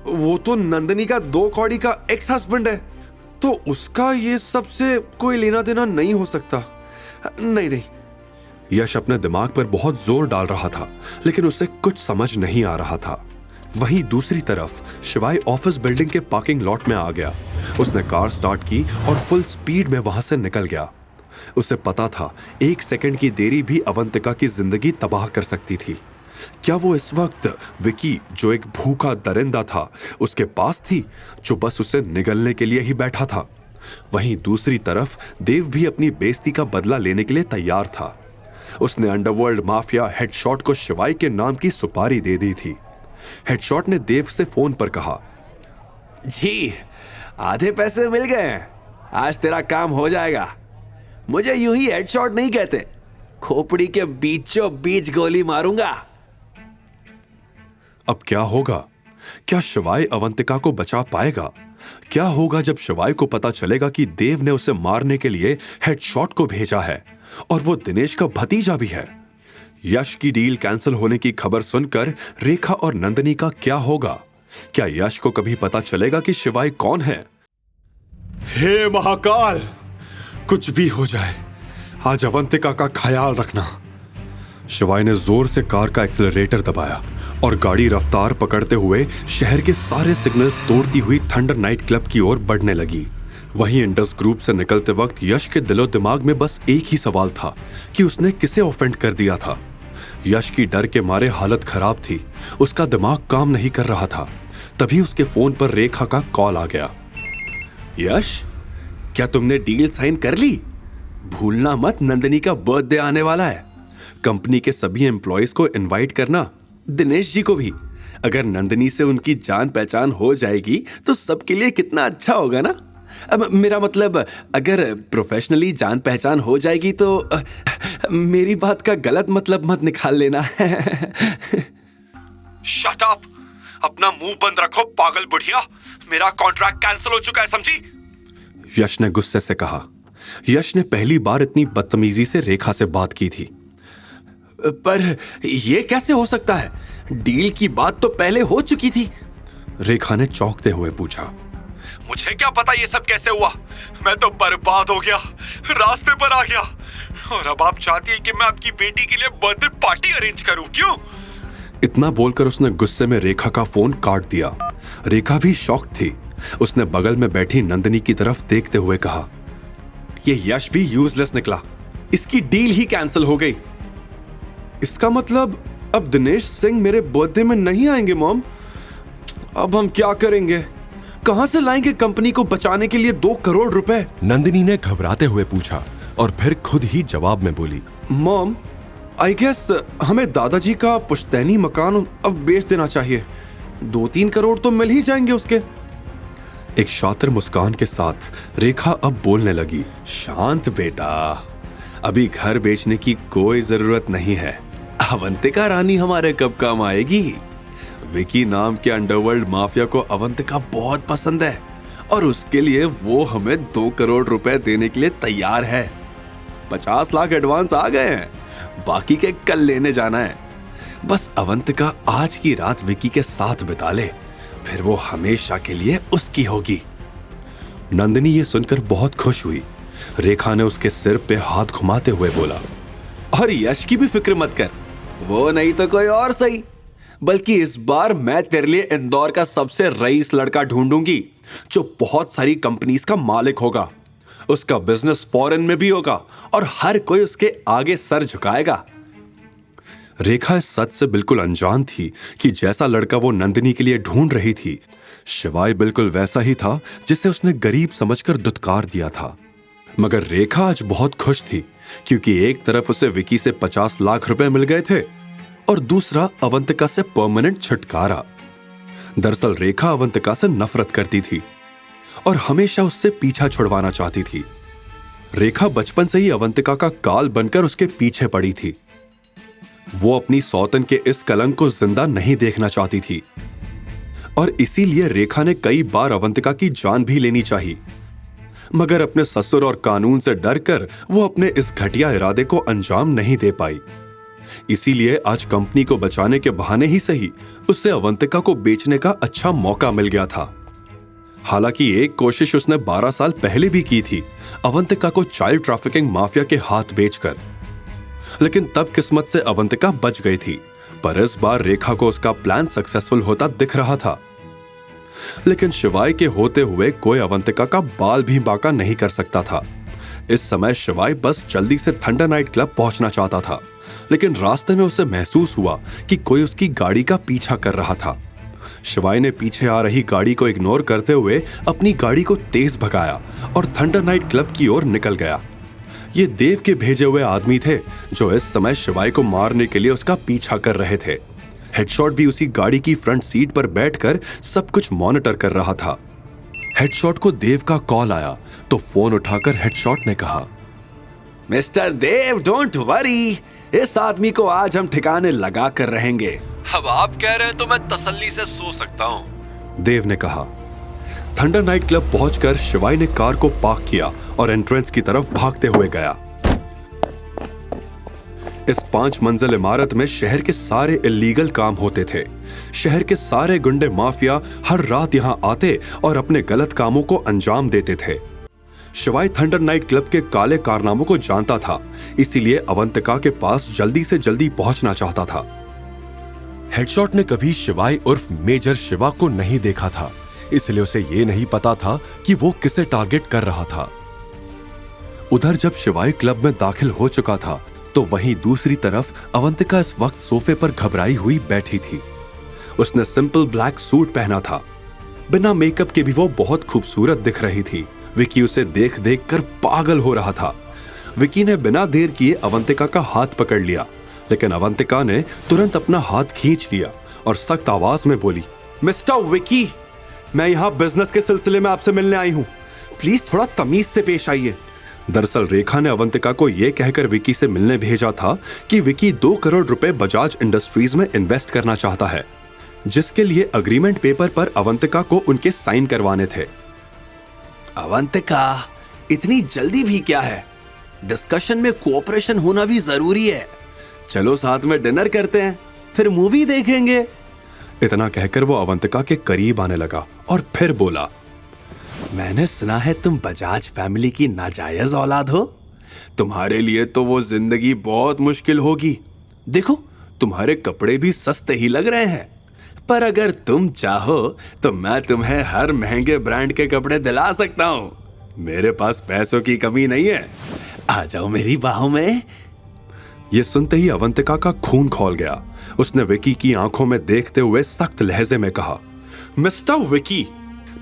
वो तो नंदिनी का 2 कौड़ी का एक्स हस्बैंड है, तो उसका ये सबसे कोई लेना देना नहीं हो सकता। नहीं। यश अपने दिमाग पर बहुत जोर डाल रहा था, लेकिन उसे कुछ समझ नहीं आ रहा था। वहीं दूसरी तरफ शिवाय ऑफिस बिल्डिंग के पार्किंग लॉट में आ गया। उसने कार स्टार्ट की और फुल स्पीड में वहां से निकल गया। उसे पता था 1 सेकंड की देरी भी अवंतिका की जिंदगी तबाह कर सकती थी। क्या वो इस वक्त विकी, जो एक भूखा दरिंदा था, उसके पास थी, जो बस उसे निगलने के लिए ही बैठा था? वहीं दूसरी तरफ देव भी अपनी बेइज्जती का बदला लेने के लिए तैयार था। उसने अंडरवर्ल्ड माफिया हेडशॉट को शिवाय के नाम की सुपारी दे दी थी। हेडशॉट ने देव से फोन पर कहा, जी, आधे पैसे मिल गए हैं। आज तेरा काम हो जाएगा। मुझे यूं ही हेडशॉट नहीं कहते, खोपड़ी के बीचों बीच गोली मारूंगा। अब क्या होगा? क्या शिवाय अवंतिका को बचा पाएगा? क्या होगा जब शिवाय को पता चलेगा कि देव ने उसे मारने के लिए हेडशॉट को भेजा है और वो दिनेश का भतीजा भी है? यश की डील कैंसिल होने की खबर सुनकर रेखा और नंदिनी का क्या होगा? क्या यश को कभी पता चलेगा कि शिवाय कौन है? हे महाकाल, कुछ भी हो जाए, आज अवंतिका का ख्याल रखना। शिवाय ने जोर से कार का एक्सीलरेटर दबाया और गाड़ी रफ्तार पकड़ते हुए शहर के सारे सिग्नल्स तोड़ती हुई थंडर नाइट क्लब की ओर बढ़ने लगी। वहीं इंडस ग्रुप से निकलते वक्त यश के दिलो दिमाग में बस एक ही सवाल था कि उसने किसे ऑफेंड कर दिया था। यश की डर के मारे हालत खराब थी, उसका दिमाग काम नहीं कर रहा था। तभी उसके फोन पर रेखा का कॉल आ गया। यश, क्या तुमने डील साइन कर ली? भूलना मत, नंदिनी का बर्थडे आने वाला है। कंपनी के सभी एम्प्लॉयज को इनवाइट करना, दिनेश जी को भी। अगर नंदिनी से उनकी जान पहचान हो जाएगी तो सबके लिए कितना अच्छा होगा ना। अब मेरा मतलब, अगर प्रोफेशनली जान पहचान हो जाएगी तो मेरी बात का गलत मतलब मत निकाल लेना। Shut up! अपना मुंह बंद रखो पागल बुढ़िया। मेरा कॉन्ट्रैक्ट कैंसिल हो चुका है, समझी? यश ने गुस्से से कहा। यश ने पहली बार इतनी बदतमीजी से रेखा से बात की थी। पर यह कैसे हो सकता है? डील की बात तो पहले हो चुकी थी। रेखा ने चौंकते हुए पूछा। मुझे क्या पता ये सब कैसे हुआ? मैं तो बर्बाद हो गया, रास्ते पर आ गया। और अब आप चाहती है कि मैं आपकी बेटी के लिए बर्थडे पार्टी अरेंज करूं, क्यों? इतना बोलकर उसने गुस्से में रेखा का फोन काट दिया। रेखा भी शॉक थी। उसने बगल में बैठी नंदिनी की तरफ देखते हुए कहा, ये यश भी यूजलेस निकला। इसकी डील ही कैंसिल हो गई। इसका मतलब अब दिनेश सिंह मेरे बर्थडे में नहीं आएंगे मॉम। अब हम क्या करेंगे? कहां से लाएंगे कंपनी को बचाने के लिए 2 करोड़ रुपए? नंदिनी ने घबराते हुए पूछा और फिर खुद ही जवाब में बोली, मॉम, आई गेस हमें दादाजी का पुश्तैनी मकान अब बेच देना चाहिए। 2-3 करोड़ तो मिल ही जाएंगे उसके। एक शातिर मुस्कान के साथ रेखा अब बोलने लगी। शांत बेटा, अभी घर बेचने की कोई जरूरत नहीं है। अवंतिका रानी हमारे कब काम आएगी? विकी नाम के अंडरवर्ल्ड माफिया को अवंतिका बहुत पसंद है और उसके लिए वो हमें 2 करोड़ रुपए देने के लिए तैयार है। 50 लाख एडवांस आ गए हैं, बाकी के कल लेने जाना है। बस अवंतिका आज की रात विकी के साथ बिता ले, फिर वो हमेशा के लिए उसकी होगी। नंदिनी ये सुनकर बहुत खुश हुई। रेखा ने उसके सिर पे हाथ घुमाते हुए बोला, और यश की भी फिक्र मत कर, वो नहीं तो कोई और सही, बल्कि इस बार मैं तेरे लिए इंदौर का सबसे रईस लड़का ढूंढूंगी जो बहुत सारी कंपनीज का मालिक होगा। उसका बिजनेस फॉरेन में भी होगा और हर कोई उसके आगे सर झुकाएगा। रेखा इस सच से बिल्कुल अनजान थी कि जैसा लड़का वो नंदिनी के लिए ढूंढ रही थी, शिवाय बिल्कुल वैसा ही था जिसे उसने गरीब समझकर दुत्कार दिया था। मगर रेखा आज बहुत खुश थी क्योंकि एक तरफ उसे विकी से 50 लाख रुपए मिल गए थे और दूसरा अवंतिका से परमानेंट छुटकारा। दरअसल रेखा अवंतिका से नफरत करती थी और हमेशा उससे पीछा छुड़वाना चाहती थी। रेखा बचपन से ही अवंतिका का काल बनकर उसके पीछे पड़ी थी। वो अपनी सौतन के इस कलंक को जिंदा नहीं देखना चाहती थी और इसीलिए रेखा ने कई बार अवंतिका की जान भी लेनी चाहिए, मगर अपने ससुर और कानून से डरकर वो अपने इस घटिया इरादे को अंजाम नहीं दे पाई। इसीलिए आज कंपनी को बचाने के बहाने ही सही उससे अवंतिका को बेचने का अच्छा मौका मिल गया था। हालांकि एक कोशिश उसने 12 साल पहले भी की थी, अवंतिका को चाइल्ड ट्रैफिकिंग माफिया के हाथ बेचकर, लेकिन तब किस्मत से अवंतिका बच गई थी। पर इस बार रेखा को उसका प्लान सक्सेसफुल होता दिख रहा था, लेकिन शिवाय के होते हुए कोई अवंतिका का बाल भी बांका नहीं कर सकता था। इस समय शिवाय बस जल्दी से थंडर नाइट क्लब पहुंचना चाहता था, लेकिन रास्ते में उसे महसूस हुआ कि कोई उसकी गाड़ी का पीछा कर रहा था। शिवाय ने पीछे आ रही गाड़ी को इग्नोर करते हुए अपनी गाड़ी को तेज भगाया और थंडर नाइट क्लब की ओर निकल गया। ये देव के भेजे हुए आदमी थे जो इस समय शिवाय को मारने के लिए उसका पीछा कर रहे थे। हेडशॉट भी उसी गाड़ी की फ्रंट सीट पर बैठकर सब कुछ मॉनिटर कर रहा था। हेडशॉट को देव का कॉल आया तो फोन उठाकर हेडशॉट ने कहा, मिस्टर देव, डोंट वरी, इस आदमी को आज हम ठिकाने लगा कर रहेंगे। अब आप कह रहे हैं तो मैं तसल्ली से सो सकता हूं, देव ने कहा। थंडर नाइट क्लब पहुंचकर शिवाय ने कार को पार्क किया और एंट्रेंस की तरफ भागते हुए गया। इस 5 मंजिल इमारत में शहर के सारे इलीगल काम होते थे। शहर के सारे गुंडे माफिया हर रात यहां आते और अपने गलत कामों को अंजाम देते थे। शिवाय थंडर नाइट क्लब के काले कारनामों को जानता था, इसीलिए अवंतिका के पास जल्दी से जल्दी पहुंचना चाहता था। हेडशॉट ने कभी शिवाय उर्फ मेजर शिवा को नहीं देखा था, इसलिए उसे यह नहीं पता था कि वो किसे टारगेट कर रहा था। उधर जब शिवाय क्लब में दाखिल हो चुका था तो वहीं दूसरी तरफ अवंतिका इस वक्त सोफे पर घबराई हुई बैठी थी। उसने सिंपल ब्लैक सूट पहना था। बिना मेकअप के भी वो बहुत खूबसूरत दिख रही थी। विकी उसे देख देख कर पागल हो रहा था। विकी ने बिना देर किए अवंतिका का हाथ पकड़ लिया, लेकिन अवंतिका ने तुरंत अपना हाथ खींच लिया और सख्त आवाज में बोली, मिस्टर विकी, मैं यहाँ बिजनेस के सिलसिले में आपसे मिलने आई हूँ, प्लीज थोड़ा तमीज से पेश आइए। दरअसल रेखा ने अवंतिका को यह कहकर विकी से मिलने भेजा था कि विकी 2 करोड़ रुपए बजाज इंडस्ट्रीज में इन्वेस्ट करना चाहता है, जिसके लिए अग्रीमेंट पेपर पर अवंतिका को उनके साइन करवाने थे। अवंतिका, इतनी जल्दी भी क्या है? डिस्कशन में कोऑपरेशन होना भी जरूरी है। चलो साथ में डिनर करते हैं, फिर मूवी देखेंगे। इतना कहकर वो अवंतिका के करीब आने लगा और फिर बोला, मैंने सुना है तुम बजाज फैमिली की नाजायज औलाद हो। तुम्हारे लिए तो वो जिंदगी बहुत मुश्किल होगी। देखो, तुम्हारे कपड़े भी सस्ते ही लग रहे हैं, पर अगर तुम चाहो तो मैं तुम्हें हर महंगे ब्रांड के कपड़े दिला सकता हूँ। मेरे पास पैसों की कमी नहीं है, आ जाओ मेरी बाहों में। ये सुनते ही अवंतिका का खून खौल गया। उसने विकी की आंखों में देखते हुए सख्त लहजे में कहा, मिस्टर विकी,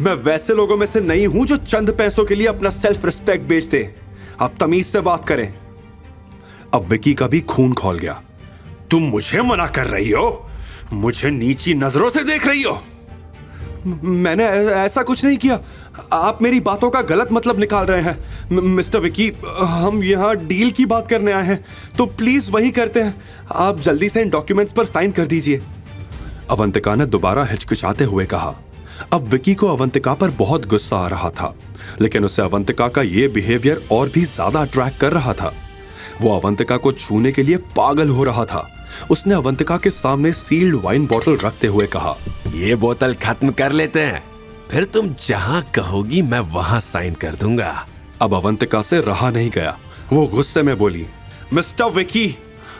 मैं वैसे लोगों में से नहीं हूं जो चंद पैसों के लिए अपना सेल्फ रिस्पेक्ट बेच दे। आप तमीज से बात करें। अब विकी का भी खून खौल गया। तुम मुझे मना कर रही हो? मुझे नीची नजरों से देख रही हो? मैंने ऐसा कुछ नहीं किया। आप मेरी बातों का गलत मतलब निकाल रहे हैं। मिस्टर विकी, हम यहाँ डील की बात करने आए हैं, तो प्लीज वही करते हैं। आप जल्दी से इन डॉक्यूमेंट्स पर साइन कर दीजिए। अवंतिका ने दोबारा हिचकिचाते हुए कहा। अब विकी को अवंतिका पर बहुत गुस्सा आ रहा था, लेकिन उसे अवंतिका का यह बिहेवियर और भी ज्यादा अट्रैक्ट कर रहा था। वो अवंतिका को छूने के लिए पागल हो रहा था। उसने अवंतिका के सामने सील्ड वाइन बोतल रखते हुए कहा, ये बोतल खत्म कर लेते हैं, फिर तुम जहां कहोगी मैं वहां साइन कर दूंगा। अब अवंतिका से रहा नहीं गया। वो गुस्से में बोली, मिस्टर विकी,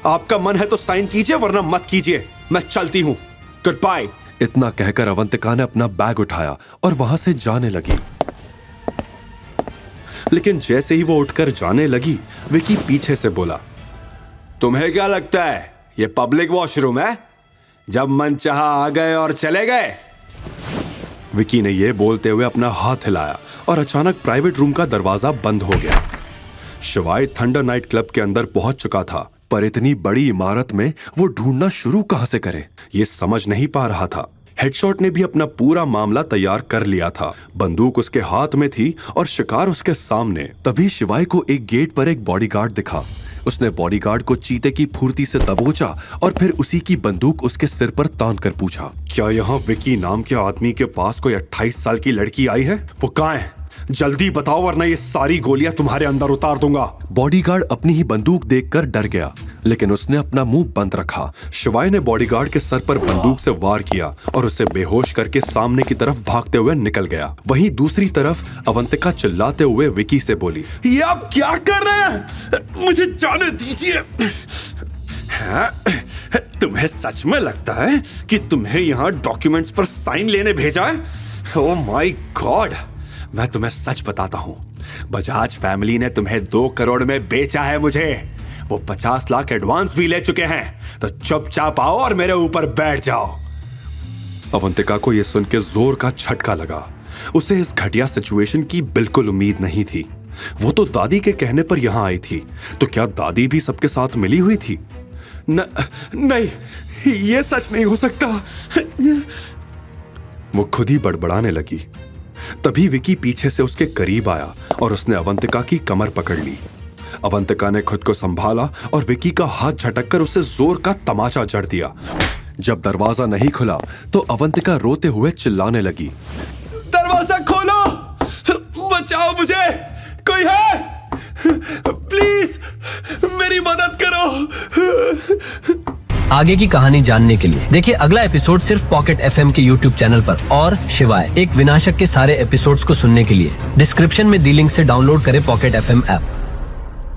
आपका मन है तो साइन कीजिए वरना मत कीजिए। मैं चलती हूँ, गुड बाय। इतना कहकर अवंतिका ने अपना बैग उठाया और वहां से जाने लगी। लेकिन जैसे ही वो उठकर जाने लगी, विकी पीछे से बोला, तुम्हें क्या लगता है ये पब्लिक वॉशरूम है? जब मन चाहा आ गए और चले गए। विकी ने यह बोलते हुए अपना हाथ हिलाया और अचानक प्राइवेट रूम का दरवाजा बंद हो गया। शिवाय थंडर नाइट क्लब के अंदर पहुंच चुका था, पर इतनी बड़ी इमारत में वो ढूंढना शुरू कहां से करे, ये समझ नहीं पा रहा था। हेडशॉट ने भी अपना पूरा मामला तैयार कर लिया था। बंदूक उसके हाथ में थी और शिकार उसके सामने। तभी शिवाय को एक गेट पर एक बॉडीगार्ड दिखा। उसने बॉडीगार्ड को चीते की फुर्ती से दबोचा और फिर उसी की बंदूक उसके सिर पर तान कर पूछा, क्या यहाँ विकी नाम के आदमी के पास कोई 28 साल की लड़की आई है? वो कहाँ है? जल्दी बताओ वरना ये सारी गोलियां तुम्हारे अंदर उतार दूंगा। बॉडीगार्ड अपनी ही बंदूक देखकर डर गया, लेकिन उसने अपना मुंह बंद रखा। शिवाय ने बॉडीगार्ड के सर पर बंदूक से वार किया और उसे बेहोश करके सामने की तरफ भागते हुए निकल गया। वहीं दूसरी तरफ अवंतिका चिल्लाते हुए विकी से बोली, ये आप क्या कर रहे हैं? मुझे जाने दीजिए। तुम्हें सच में लगता है कि तुम्हें यहाँ डॉक्यूमेंट्स पर साइन लेने भेजा है? ओह माय गॉड, मैं तुम्हें सच बताता हूं, बजाज फैमिली ने तुम्हें 2 करोड़ में बेचा है मुझे। वो 50 लाख एडवांस भी ले चुके हैं, तो चुपचाप आओ और मेरे ऊपर बैठ जाओ। अवंतिका को यह सुन के जोर का झटका लगा। उसे इस घटिया सिचुएशन की बिल्कुल उम्मीद नहीं थी। वो तो दादी के कहने पर यहां आई थी, तो क्या दादी भी सबके साथ मिली हुई थी? नहीं, ये सच नहीं हो सकता। वो खुद ही बड़बड़ाने लगी। तभी विकी पीछे से उसके करीब आया और उसने अवंतिका की कमर पकड़ ली। अवंतिका ने खुद को संभाला और विकी का हाथ झटककर उसे जोर का तमाचा जड़ दिया। जब दरवाजा नहीं खुला तो अवंतिका रोते हुए चिल्लाने लगी, दरवाजा खोलो, बचाओ मुझे, कोई है? प्लीज मेरी मदद करो। आगे की कहानी जानने के लिए देखिए अगला एपिसोड सिर्फ पॉकेट FM के YouTube चैनल पर। और शिवाय एक विनाशक के सारे एपिसोड्स को सुनने के लिए डिस्क्रिप्शन में दी लिंक से डाउनलोड करें पॉकेट FM ऐप।